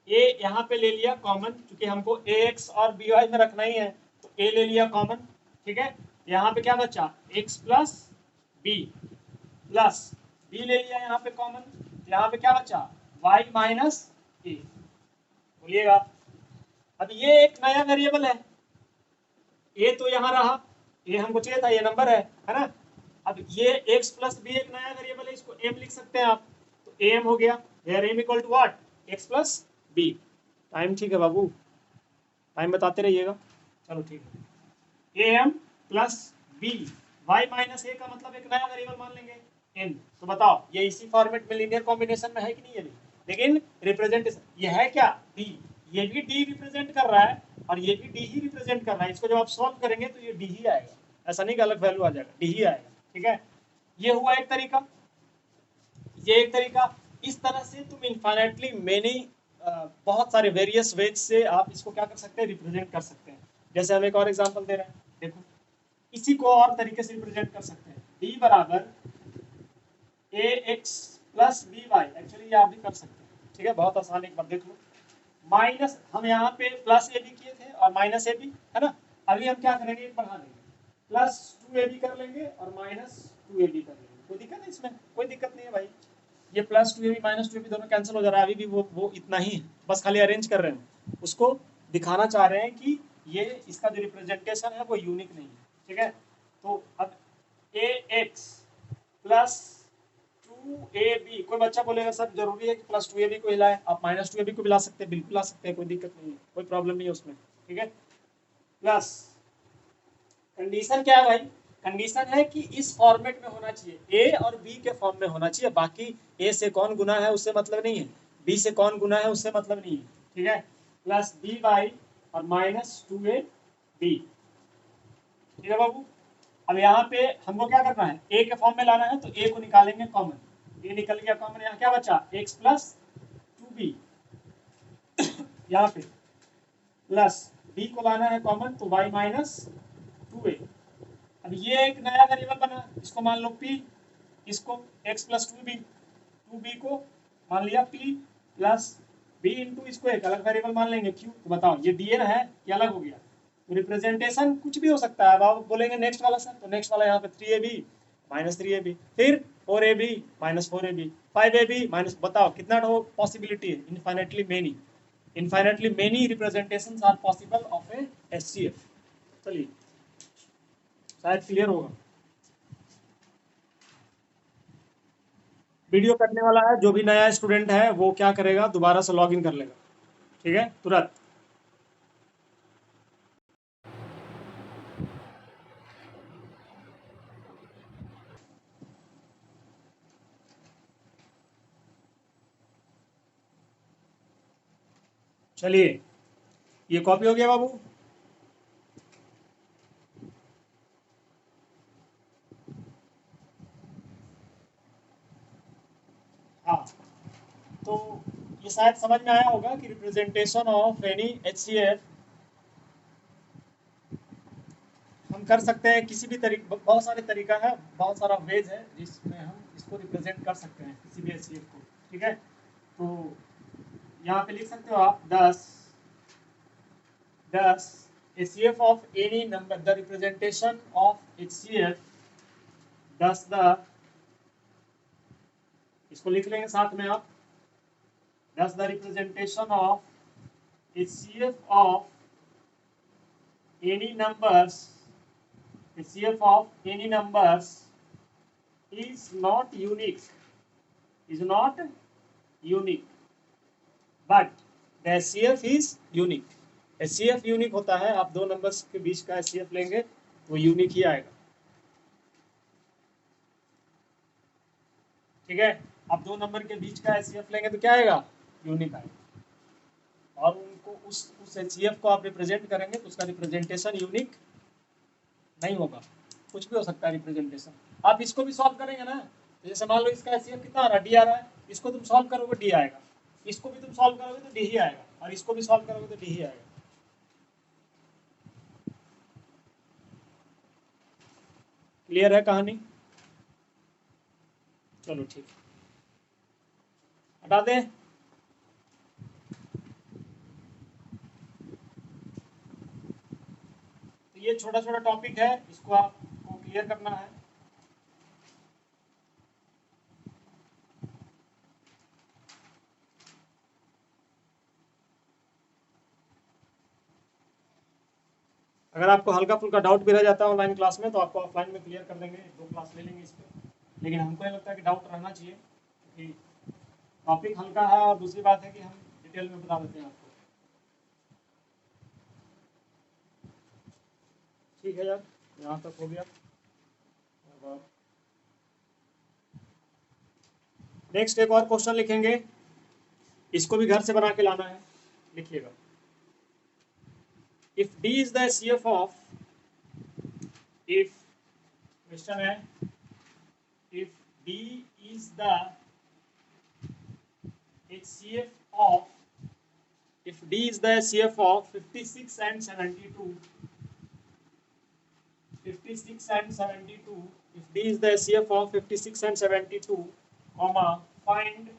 ए यहाँ पे ले लिया कॉमन, क्योंकि हमको AX और BY में रखना ही है, तो A ले लिया कॉमन, ठीक है, यहाँ पे क्या बचा, X plus B plus B ले लिया यहाँ पे कॉमन, यहाँ पे क्या बचा, Y माइनस A, बोलिएगा। अब ये एक नया वेरिएबल है, ए तो यहाँ रहा, ए हमको चाहिए था, ये नंबर है ना। अब ये x प्लस बी एक नया वेरिएबल है, इसको m लिख सकते हैं आप, तो am हो गया, where m equal to what, x plus b. Time ठीक है बाबू, टाइम बताते रहिएगा, चलो ठीक है, am plus b, y minus a का मतलब एक नया वेरिएबल मान लेंगे n। तो बताओ ये इसी फॉर्मेट में लीनियर कॉम्बिनेशन में है कि नहीं, ये भी, लेकिन रिप्रेजेंटेशन ये है क्या, d, ये भी d रिप्रेजेंट कर रहा है और ये भी डी ही रिप्रेजेंट कर रहा है, इसको जब आप सॉल्व करेंगे तो ये डी ही आएगा, ऐसा नहीं कि अलग वैल्यू आ जाएगा, डी ही आएगा, ठीक है। ये हुआ एक तरीका, ये एक तरीका, इस तरह से तुम इनफाइनाइटली मेनी बहुत सारे वेरियस वेज से आप इसको क्या कर सकते हैं, रिप्रेजेंट कर सकते हैं। जैसे हम एक और एग्जांपल दे रहे हैं, देखो इसी को और तरीके से रिप्रेजेंट कर सकते हैं, डी बराबर A X plus B Y, actually ये आप भी कर सकते हैं, ठीक है, बहुत आसान, एक बार देख लो, माइनस हम यहाँ पे प्लस ए बी किए थे और माइनस ए बी, है ना, अभी हम क्या करेंगे, एक बढ़ा देंगे, प्लस 2ab कर लेंगे और माइनस 2ab कर लेंगे, कोई दिक्कत है इसमें, कोई दिक्कत नहीं है भाई, ये प्लस 2ab माइनस 2ab दोनों कैंसिल हो जा रहा है, अभी भी वो इतना ही है, बस खाली अरेंज कर रहे हैं, उसको दिखाना चाह रहे हैं कि ये इसका जो रिप्रेजेंटेशन है वो यूनिक नहीं है, ठीक है। तो अब ए एक्स प्लस 2ab, कोई बच्चा बोलेगा सर जरूरी है कि प्लस 2ab को हिलाए, आप माइनस 2ab को भी ला सकते हैं, बिल्कुल ला सकते हैं, कोई दिक्कत नहीं है, कोई प्रॉब्लम नहीं है उसमें, ठीक है। प्लस कंडीशन क्या है भाई, कंडीशन है कि इस फॉर्मेट में होना चाहिए, ए और बी के फॉर्म में होना चाहिए, बाकी ए से कौन गुना है उससे मतलब नहीं है, बी से कौन गुना है उससे मतलब नहीं है, ठीक है। प्लस बी बाई और माइनस 2ab, ठीक है बाबू। अब यहाँ पे हमको क्या करना है, ए के फॉर्म में लाना है, तो ए को निकालेंगे कॉमन, ए निकल गया कॉमन, यहाँ क्या बचा, एक्स प्लस 2b, यहाँ पे प्लस बी को लाना है कॉमन, तो y माइनस 2a। अब ये एक नया वेरिएबल बना, इसको मान लो p, इसको x प्लस 2b को मान लिया p प्लस b इंटू, इसको एक अलग वेरिएबल मान लेंगे q। तो बताओ ये दिए है कि अलग हो गया, तो रिप्रेजेंटेशन कुछ भी हो सकता है। अब आप बोलेंगे नेक्स्ट वाला सर, तो नेक्स्ट वाला यहाँ पे 3ab माइनस 3ab, फिर 4ab minus 4ab, 5ab minus, बताओ कितना पॉसिबिलिटी है, infinitely many, infinitely many representations are possible of a HCF। चलिए शायद क्लियर होगा, वीडियो करने वाला है, जो भी नया स्टूडेंट है वो क्या करेगा, दोबारा से लॉग इन कर लेगा, ठीक है, तुरंत। चलिए ये कॉपी हो गया बाबू, हाँ, शायद समझ में आया होगा कि रिप्रेजेंटेशन ऑफ एनी HCF हम कर सकते हैं किसी भी तरीके, बहुत सारे तरीका है, बहुत सारा वेज है जिसमें हम इसको रिप्रेजेंट कर सकते हैं किसी भी HCF को। ठीक है, तो यहाँ पे लिख सकते हो आप 10 HCF of any number, the representation of HCF 10 इसको लिख लेंगे साथ में आप, 10 the representation of HCF of any numbers, HCF of any numbers is not unique, but the HCF is unique. HCF unique होता है, आप दो नंबर्स के बीच का HCF लेंगे वो यूनिक ही आएगा। ठीक है, आप दो नंबर के बीच का HCF लेंगे तो क्या आएगा, यूनिक आएगा। और उनको उस HCF को आप रिप्रेजेंट करेंगे तो उसका रिप्रेजेंटेशन यूनिक नहीं होगा, कुछ भी हो सकता है रिप्रेजेंटेशन। आप इसको भी सॉल्व करेंगे ना, जैसे मान लो इसका HCF कितना आ रहा है, D आ रहा है, इसको तुम सॉल्व करोगे D आएगा, इसको भी तुम सॉल्व करोगे तो D ही आएगा, और इसको भी सॉल्व करोगे तो D ही आएगा। क्लियर है कहानी? चलो ठीक, हटा दें। तो ये छोटा छोटा टॉपिक है, इसको आपको क्लियर करना है। अगर आपको हल्का फुल्का डाउट भी रह जाता है ऑनलाइन क्लास में तो आपको ऑफलाइन में क्लियर कर देंगे, 2 क्लास ले लेंगे इस पर। लेकिन हमको ये लगता है कि डाउट रहना चाहिए क्योंकि टॉपिक हल्का है, और दूसरी बात है कि हम डिटेल में बता देते हैं आपको। ठीक है यार, यहाँ तक हो गया। नेक्स्ट एक और क्वेश्चन लिखेंगे, इसको भी घर से बना के लाना है, लिखिएगा। If D is the HCF of, if question है, if D is the HCF of, if D is the HCF of 56 and 72, 56 and 72, if D is the HCF of 56 and 72, comma, find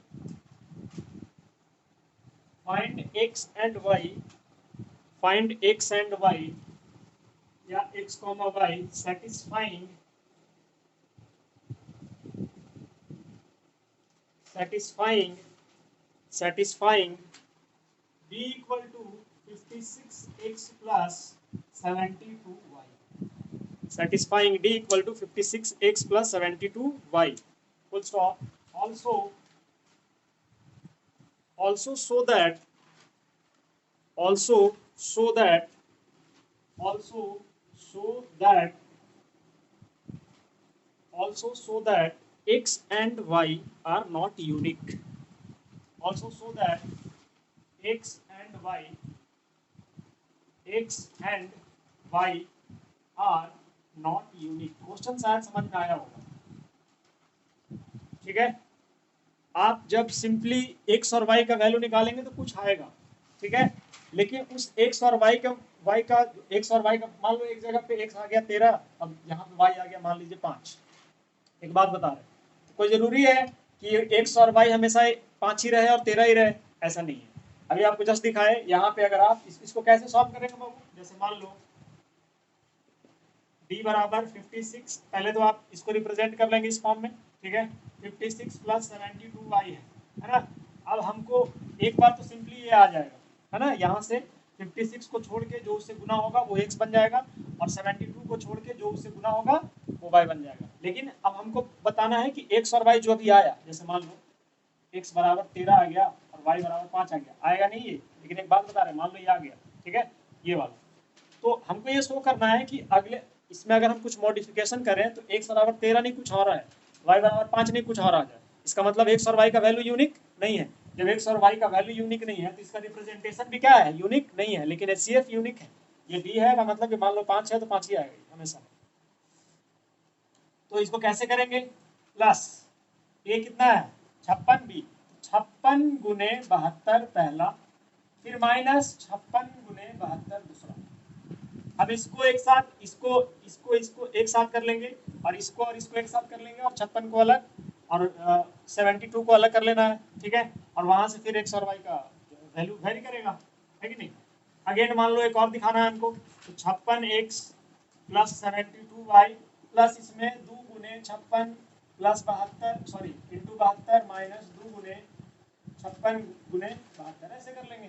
X and Y, find X and Y या X comma Y satisfying D equal to 56X plus 72Y, satisfying D equal to 56X plus 72Y, full stop. Also so that X and Y are not unique. Also so that X and Y are not unique. Question शायद समझ में आया होगा। ठीक है, आप जब simply X और Y का वैल्यू निकालेंगे तो कुछ आएगा, ठीक है, लेकिन उस X और Y का मान लो एक जगह पे X आ गया 13, अब यहाँ पे Y आ गया मान लीजिए 5। एक बात बता रहे, कोई जरूरी है कि X और Y हमेशा 5 ही रहे और 13 ही रहे, ऐसा नहीं है। अभी आपको जस्ट दिखाए, यहाँ पे अगर आप इसको कैसे सॉल्व करेंगे बाबू, जैसे मान लो D बराबर 56, पहले तो आप इसको रिप्रेजेंट कर लेंगे इस फॉर्म में, ठीक है, 56 प्लस 72Y है ना। अब हमको एक बार तो सिंपली ये आ जाएगा, है ना, यहाँ से 56 को छोड़ के जो उससे गुना होगा वो X बन जाएगा, और 72 को छोड़ के जो उससे गुना होगा वो Y बन जाएगा। लेकिन अब हमको बताना है कि X और Y जो अभी आया, जैसे मान लो X बराबर 13 आ गया और Y बराबर 5 आ गया, आएगा नहीं ये, लेकिन एक बात बता रहे, मान लो ये आ गया, ठीक है, ये वाला। तो हमको ये शो करना है कि अगले इसमें अगर हम कुछ मॉडिफिकेशन करें तो X बराबर 13 नहीं कुछ और है, Y बराबर 5 नहीं कुछ और आ जाए, इसका मतलब X और Y का वैल्यू यूनिक नहीं है। जब X और Y का वैल्यू यूनिक नहीं है तो इसका रिप्रेजेंटेशन भी क्या है, यूनिक नहीं है। लेकिन HCF यूनिक है, ये D है का मतलब कि मान लो 5 है तो 5 ही आएगा हमेशा। तो इसको कैसे करेंगे, प्लस A कितना है 56B, 56 गुने 72 पहला, फिर माइनस 56 गुने 72 दूसरा। अब इसको एक साथ इसको एक साथ कर लेंगे और इसको एक साथ कर लेंगे और 56 को अलग और 72 को अलग कर लेना है, ठीक है। और वहां से फिर एक्स और वाई का वैल्यू वेरी करेगा, है कि नहीं। अगेन मान लो एक और दिखाना है हमको, तो 56x प्लस 72y प्लस इसमें 2 गुने 56 प्लस 72 सॉरी इंटू 72 माइनस 2 गुने 56 गुने 72, ऐसे कर लेंगे।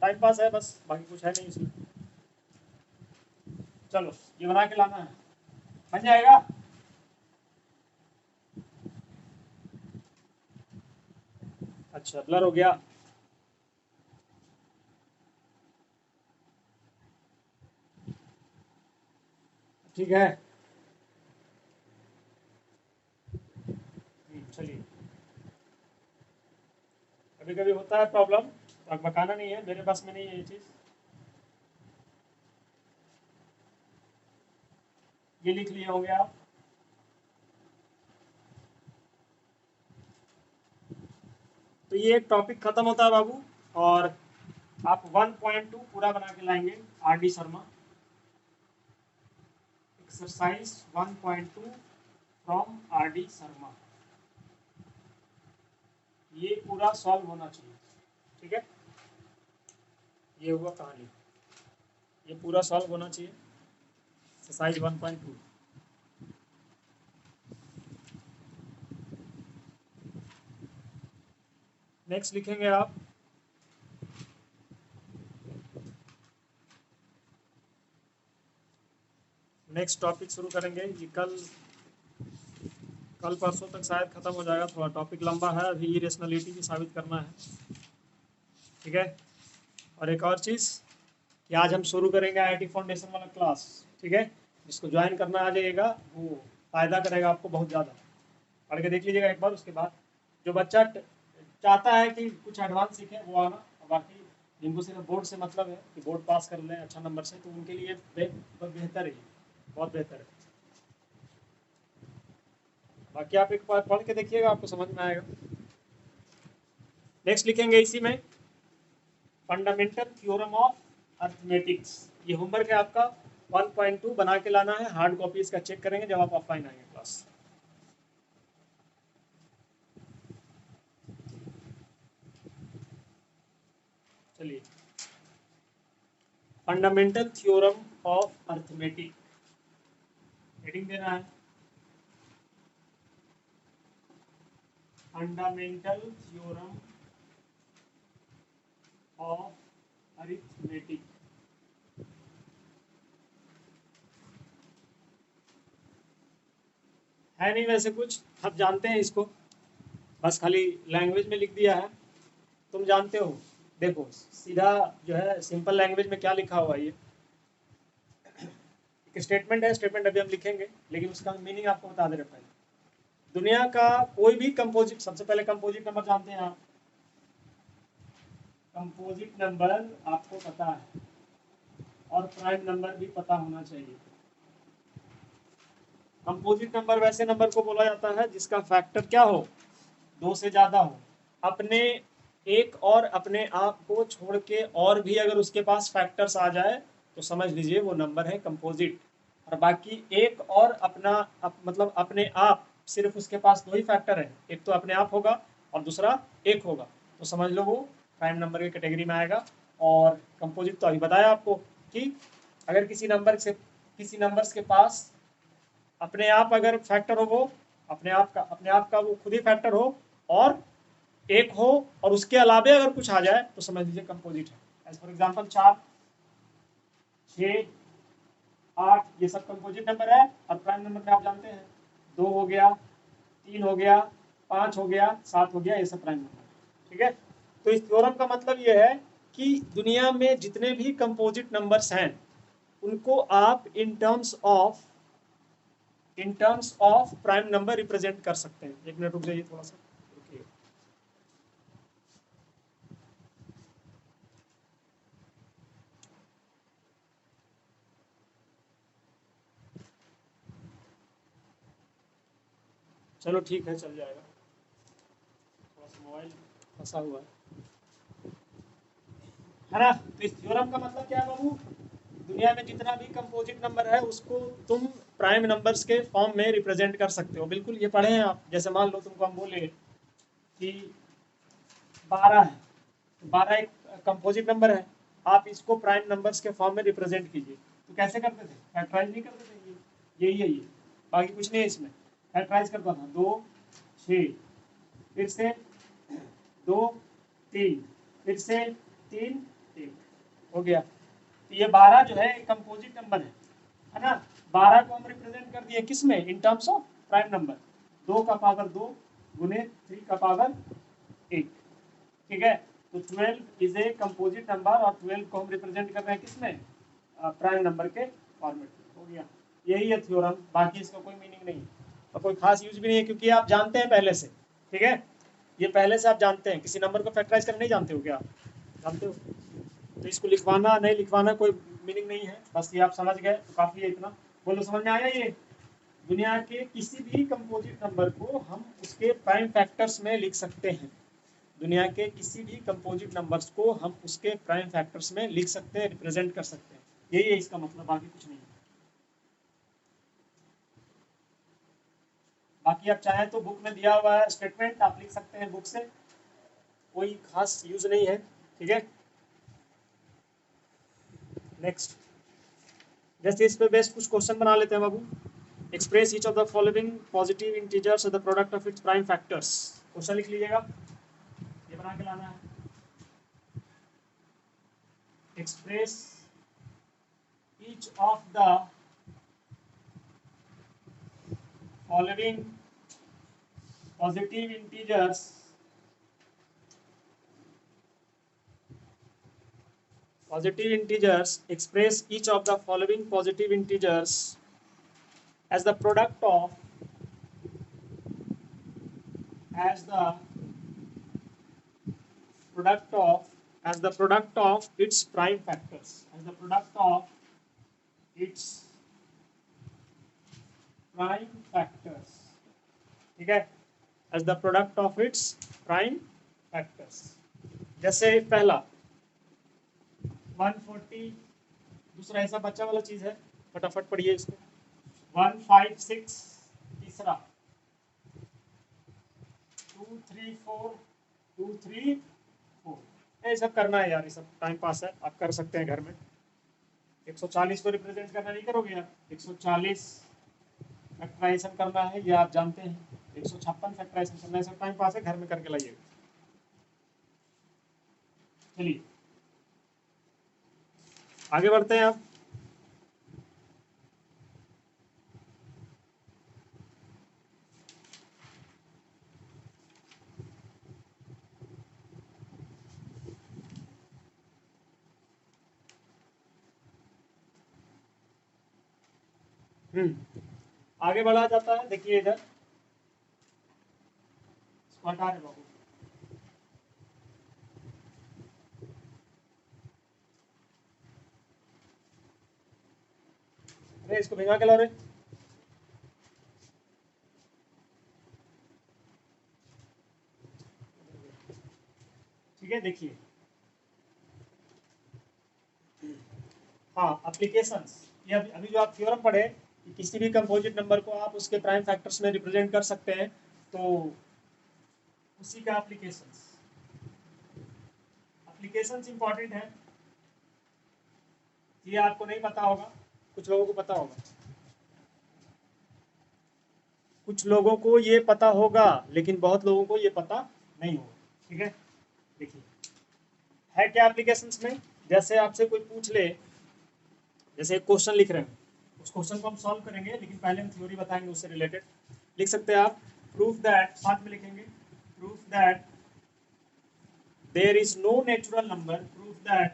टाइम पास है बस, बाकी कुछ है नहीं इसमें। चलो ये बना के लाना है, बन जाएगा। अच्छा ब्लर हो गया, ठीक है। चलिए, कभी कभी होता है प्रॉब्लम, तो बताना नहीं है, मेरे पास में नहीं है ये चीज़। ये लिख लिए होंगे आप। तो ये एक टॉपिक खत्म होता है बाबू, और आप 1.2 पूरा बना के लाएंगे R D Sharma. Exercise 1.2 from R D Sharma, ये पूरा सॉल्व होना चाहिए, ठीक है। ये हुआ कहानी, ये पूरा सॉल्व होना चाहिए एक्सरसाइज 1.2। नेक्स्ट लिखेंगे आप नेक्स्ट टॉपिक शुरू करेंगे। ये कल परसों तक शायद खत्म हो जाएगा, थोड़ा टॉपिक लंबा है, अभी इरेशनलिटी भी साबित करना है, ठीक है। और एक और चीज़ कि आज हम शुरू करेंगे आईआईटी फाउंडेशन वाला क्लास, ठीक है। जिसको ज्वाइन करना आ जाइएगा, वो फ़ायदा करेगा आपको बहुत ज़्यादा। पढ़ के देख लीजिएगा एक बार, उसके बाद जो बच्चा चाहता है कि कुछ एडवांस सीखे वो आना, और बाकी जिनको सिर्फ बोर्ड से मतलब है कि बोर्ड पास कर लें अच्छा नंबर से, तो उनके लिए बेहतर है, बहुत बेहतर है। बाकी आप एक बार पढ़ के देखिएगा, आपको समझ में आएगा। नेक्स्ट लिखेंगे इसी में फंडामेंटल थ्योरम ऑफ अर्थमेटिक्स। ये होमवर्क है आपका, 1.2 बना के लाना है। हार्ड कॉपी इसका चेक करेंगे जब आप ऑफलाइन आएंगे क्लास। चलिए, fundamental theorem of arithmetic heading देना है, फंडामेंटल थ्योरम ऑफ अरिथमेटिक। है नहीं वैसे कुछ, आप जानते हैं इसको, बस खाली लैंग्वेज में लिख दिया है, तुम जानते हो। देखो सीधा जो है सिंपल लैंग्वेज में क्या लिखा हुआ है, ये एक स्टेटमेंट है, स्टेटमेंट अभी हम लिखेंगे, लेकिन उसका मीनिंग आपको बता दे रहे पहले। दुनिया का कोई भी कंपोजिट, सबसे पहले कंपोजिट नंबर जानते हैं आप, कंपोजिट नंबर आपको पता है, और प्राइम नंबर भी पता होना चाहिए। कंपोजिट नंबर वैसे नंबर को बोला जाता है जिसका फैक्टर क्या हो, 2 से ज्यादा हो। अपने एक और अपने आप को छोड़ के और भी अगर उसके पास फैक्टर्स आ जाए तो समझ लीजिए वो नंबर है कंपोजिट। और बाकी एक और अपना मतलब अपने आप सिर्फ उसके पास 2 ही फैक्टर है, एक तो अपने आप होगा और दूसरा एक होगा, तो समझ लो वो प्राइम नंबर की कैटेगरी में आएगा। और कंपोजिट तो अभी बताया आपको कि अगर किसी नंबर्स के पास अपने आप अगर फैक्टर हो, वो अपने आप का वो खुद ही फैक्टर हो और एक हो, और उसके अलावे अगर कुछ आ जाए तो समझ लीजिए कंपोजिट है। एज फॉर एग्जांपल 4, 6, 8 ये सब कंपोजिट नंबर है। और प्राइम नंबर में आप जानते हैं 2 हो गया, 3 हो गया, 5 हो गया, 7 हो गया, ये सब प्राइम नंबर, ठीक है। तो इस थ्योरम का मतलब ये है कि दुनिया में जितने भी कंपोजिट नंबर्स हैं उनको आप इन terms of prime number represent कर सकते हैं। एक मिनट रुक जाइए, थोड़ा सा रुकिए। चलो ठीक है, चल जाएगा, थोड़ा सा मोबाइल फंसा हुआ है ना। तो इस थ्योरम का मतलब क्या है बाबू, दुनिया में जितना भी कंपोजिट नंबर है उसको तुम प्राइम नंबर्स के फॉर्म में रिप्रेजेंट कर सकते हो। बिल्कुल ये पढ़े हैं आप। जैसे मान लो तुमको हम बोले कि 12 है, तो 12 एक कंपोजिट नंबर है, आप इसको प्राइम नंबर्स के फॉर्म में रिप्रेजेंट कीजिए। तो कैसे करते थे, फैक्टराइज नहीं करते थे, यही है ये, बाकी कुछ नहीं है इसमें। फैक्टराइज करता था 2 6, फिर से 2 3, फिर से 3 1, हो गया। तो ये 12 जो है एक कंपोजिट नंबर है ना। 12 को हम रिप्रेजेंट कर दिए किस में, इन टर्म्स ऑफ प्राइम नंबर। 2 का पावर 2 गुने 3 का पावर 1, ठीक है। तो 12 इज ए कंपोजिट नंबर और 12 को हम रिप्रेजेंट कर रहे हैं किसमें, प्राइम नंबर के फॉर्मेट में, हो गया। यही है थ्योरम, बाकी इसका कोई मीनिंग नहीं है और कोई खास यूज भी नहीं है, क्योंकि आप जानते हैं पहले से, ठीक है। ये पहले से आप जानते हैं, किसी नंबर को फैक्टराइज करना नहीं जानते हो क्या, जानते हो। तो इसको लिखवाना नहीं लिखवाना कोई मीनिंग नहीं है, बस ये आप समझ गए तो काफी है इतना। बोलो समझ में आया ये। दुनिया के किसी भी कंपोजिट नंबर को हम उसके प्राइम फैक्टर्स में लिख सकते हैं। दुनिया के किसी भी कंपोजिट नंबर्स को हम उसके प्राइम फैक्टर्स में लिख सकते हैं, रिप्रेजेंट कर सकते हैं। यही है इसका मतलब, बाकी कुछ नहीं है। बाकी आप चाहें तो बुक में दिया हुआ है स्टेटमेंट, आप लिख सकते हैं बुक से, कोई खास यूज नहीं है, ठीक है। नेक्स्ट, जैसे इस पे बेस्ड कुछ क्वेश्चन बना लेते हैं बाबू। Express each of the following positive integers the product of its prime factors. Question लिख लीजिएगा, ये बना के लाना है। Express each of the following positive integers express each of the following positive integers as the product of its prime factors, as the product of its prime factors, ठीक है, as the product of its prime factors। जैसे पहला 140, दूसरा ऐसा बच्चा वाला चीज है, फटाफट पढ़िए इसको। 156, तीसरा 234, 234, ये सब करना है यार, ये सब टाइम पास है, आप कर सकते हैं घर में। 140 को रिप्रेजेंट करना नहीं करोगे यार, 140 फैक्टराइजेशन करना है, ये आप जानते हैं। 156 फैक्टराइजेशन करना है, सब टाइम पास है, घर में करके लाइएगा। चलिए आगे बढ़ते हैं अब। आगे बढ़ा जाता है, देखिए इधर हटा रहे बाबू, अरे इसको भिगा के ला रहे। ठीक है, देखिए हाँ, एप्लीकेशंस, ये अभी जो आप थ्योरम पढ़े कि किसी भी कंपोजिट नंबर को आप उसके प्राइम फैक्टर्स में रिप्रेजेंट कर सकते हैं, तो उसी का एप्लीकेशंस इंपॉर्टेंट है। ये आपको नहीं पता होगा, कुछ लोगों को पता होगा, कुछ लोगों को ये पता होगा, लेकिन बहुत लोगों को ये पता नहीं होगा, ठीक है। देखिए है क्या एप्लीकेशंस में, जैसे आपसे कोई पूछ ले, जैसे एक क्वेश्चन लिख रहे हैं, उस क्वेश्चन को हम सॉल्व करेंगे, लेकिन पहले हम थ्योरी बताएंगे उससे रिलेटेड। लिख सकते हैं आप, प्रूफ दैट, साथ में लिखेंगे, proof that there is no natural number, proof that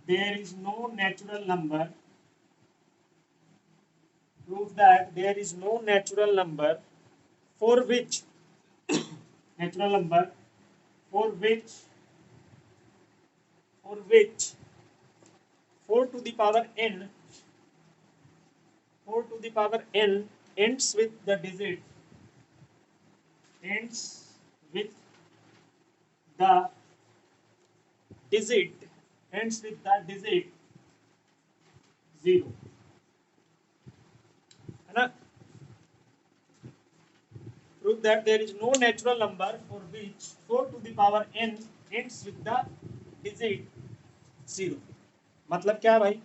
there is no natural number, prove that there is no natural number for which natural number for which 4 to the power n 4 to the power n ends with the digit with the digit ends with the digit 0, है ना? Prove that there is no natural number for which 4 to the power n ends with the digit 0. मतलब क्या भाई?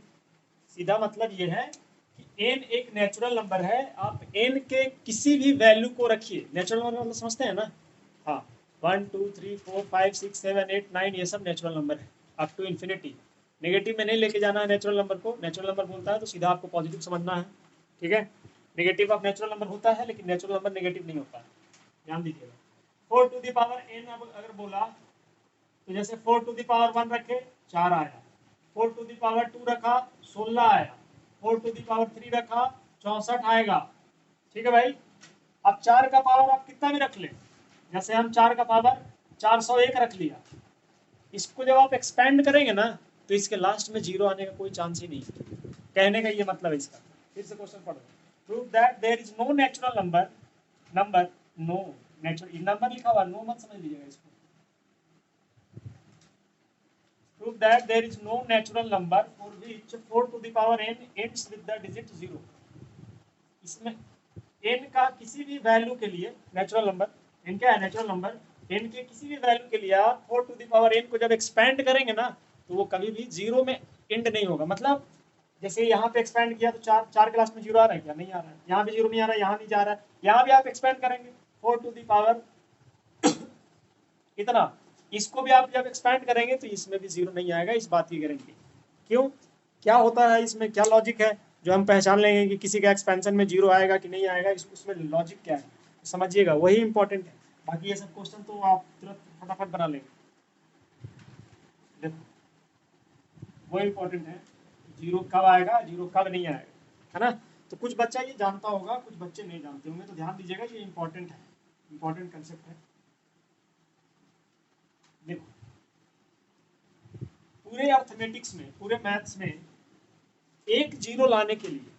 सीधा मतलब ये है कि n एक नेचुरल नंबर है, आप n के किसी भी वैल्यू को रखिए। नेचुरल नंबर मतलब समझते हैं ना? हाँ, 1 2 3 4 5 6 7 8 9 ये सब नेचुरल नंबर है अप टू इन्फिनिटी। नेगेटिव में नहीं लेके जाना है नेचुरल नंबर को। नेचुरल नंबर बोलता है तो सीधा आपको पॉजिटिव समझना है, ठीक है? नेगेटिव ऑफ नेचुरल नंबर होता है, लेकिन नेचुरल नंबर नेगेटिव नहीं होता है, ध्यान दीजिएगा। 4 टू द पावर n अगर बोला तो जैसे 4 टू द पावर 1 रखे 4 आया, 4 टू द पावर 2 रखा 16 आया, 4 टू द पावर 3 रखा 64 आएगा, ठीक है भाई? अब 4 का पावर आप कितना भी रख ले, जैसे हम 4 का पावर 401 रख लिया, इसको जब आप एक्सपेंड करेंगे ना तो इसके लास्ट में 0 आने का कोई चांस ही नहीं। कहने का ये मतलब है इसका। फिर से क्वेश्चन पढ़ो। Prove that there is no natural number no natural number लिखा हुआ, नो मत समझ लीजिएगा इसको। Prove that there is no natural number for which 4 to the power n ends with the digit 0। इसमें n का किसी भी वैल्यू के लिए नेचुरल नंबर, n क्या है? Natural number. n के किसी भी वैल्यू के लिए आप 4 टू द पावर n को जब एक्सपेंड करेंगे ना तो वो कभी भी 0 में एंड नहीं होगा। मतलब जैसे यहाँ पे एक्सपेंड किया तो 4 के लास्ट में 0 आ रहा है क्या? नहीं आ रहा है। यहाँ भी 0 नहीं आ रहा है, यहाँ नहीं जा रहा है। यहाँ भी आप एक्सपेंड करेंगे 4 टू द पावर इतना, इसको भी आप जब एक्सपेंड करेंगे तो इसमें भी 0 नहीं आएगा, इस बात की गारंटी। क्यों? क्या होता है इसमें, क्या लॉजिक है जो हम पहचान लेंगे कि किसी का एक्सपेंशन में 0 आएगा कि नहीं आएगा? उसमें लॉजिक क्या है समझिएगा, वही इंपॉर्टेंट है। बाकी ये सब क्वेश्चन तो आप तुरंत फटाफट बना लेंगे। देखो वो इंपॉर्टेंट है, 0 कब आएगा, 0 कब नहीं आएगा, है ना? तो कुछ बच्चा ये जानता होगा, कुछ बच्चे नहीं जानते होंगे, तो ध्यान दीजिएगा, ये इंपॉर्टेंट है, इंपॉर्टेंट कंसेप्ट है। देखो पूरे अर्थमेटिक्स में, पूरे मैथ्स में एक 0 लाने के लिए,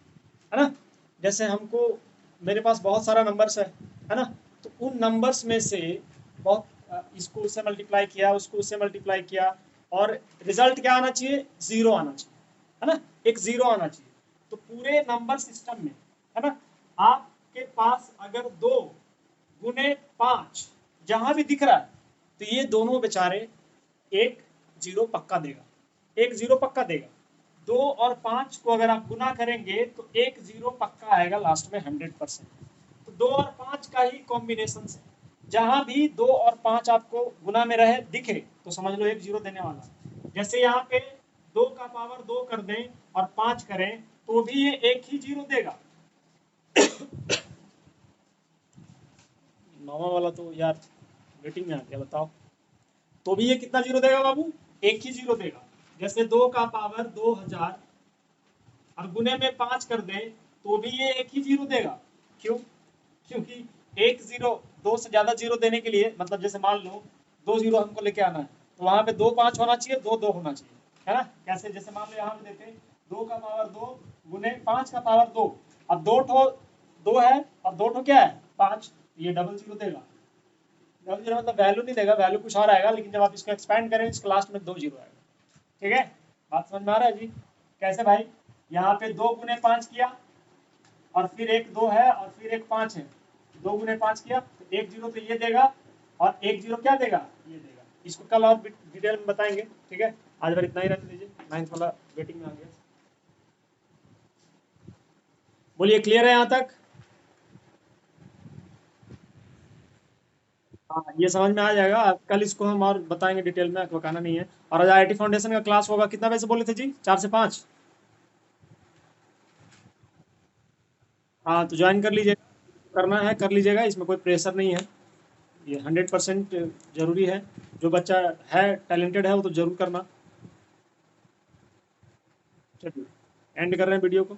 है ना, जैसे हमको मेरे पास बहुत सारा नंबर्स है ना, तो उन नंबर्स में से बहुत इसको उससे मल्टीप्लाई किया, उसको उससे मल्टीप्लाई किया, और रिजल्ट क्या आना चाहिए? 0 आना चाहिए, है ना? एक 0 आना चाहिए। तो पूरे नंबर सिस्टम में, है ना, आपके पास अगर 2 गुने 5 जहां भी दिख रहा है तो ये दोनों बेचारे एक 0 पक्का देगा, एक 0 पक्का देगा। 2 और 5 को अगर आप गुना करेंगे तो एक 0 पक्का आएगा लास्ट में 100%। तो 2 और 5 का ही कॉम्बिनेशन से जहां भी 2 और 5 आपको गुना में रहे दिखे तो समझ लो एक 0 देने वाला। जैसे यहाँ पे 2 का पावर 2 कर दें और 5 करें तो भी ये एक ही 0 देगा। नौवा वाला तो यार वेटिंग में आ गया, बताओ। तो भी ये कितना 0 देगा बाबू? एक ही 0 देगा। जैसे 2 का पावर 2000 और गुने में 5 कर दे तो भी ये एक ही 0 देगा। क्यों? क्योंकि एक 0, 2 से ज्यादा 0 देने के लिए, मतलब जैसे मान लो 2 0 हमको लेके आना है तो वहां पे 2 5 होना चाहिए, 2 2 होना चाहिए, है ना? कैसे? जैसे मान लो यहाँ पे देते 2 का पावर 2 गुने 5 का पावर 2, अब 2 है और 2 क्या है? 5, ये डबल 0 देगा। डबल 0 मतलब वैल्यू नहीं देगा, वैल्यू कुछ और आएगा, लेकिन जब आप इसको एक्सपेंड करें इसके लास्ट में 2 0 आएगा। ठीक है, बात समझ में आ रहा है जी? कैसे भाई? यहाँ पे 2 गुने 5 किया और फिर एक 2 है और फिर एक 5 है, 2 गुने 5 किया तो एक 0 तो ये देगा और एक 0 क्या देगा? ये देगा। इसको कल और डिटेल में बताएंगे, ठीक है? आज बार इतना ही रहने दीजिए, 9th वाला वेटिंग में आ गया। बोलिए क्लियर है यहाँ तक? हाँ, ये समझ में आ जाएगा। कल इसको हम और बताएंगे डिटेल में, बताना नहीं है। और आज आईटी फाउंडेशन का क्लास होगा, कितना बजे से बोले थे जी? 4 से 5। हाँ तो ज्वाइन कर लीजिएगा, करना है कर लीजिएगा, इसमें कोई प्रेशर नहीं है, ये 100% जरूरी है। जो बच्चा है टैलेंटेड है वो तो जरूर करना। चलिए एंड कर रहे हैं वीडियो को।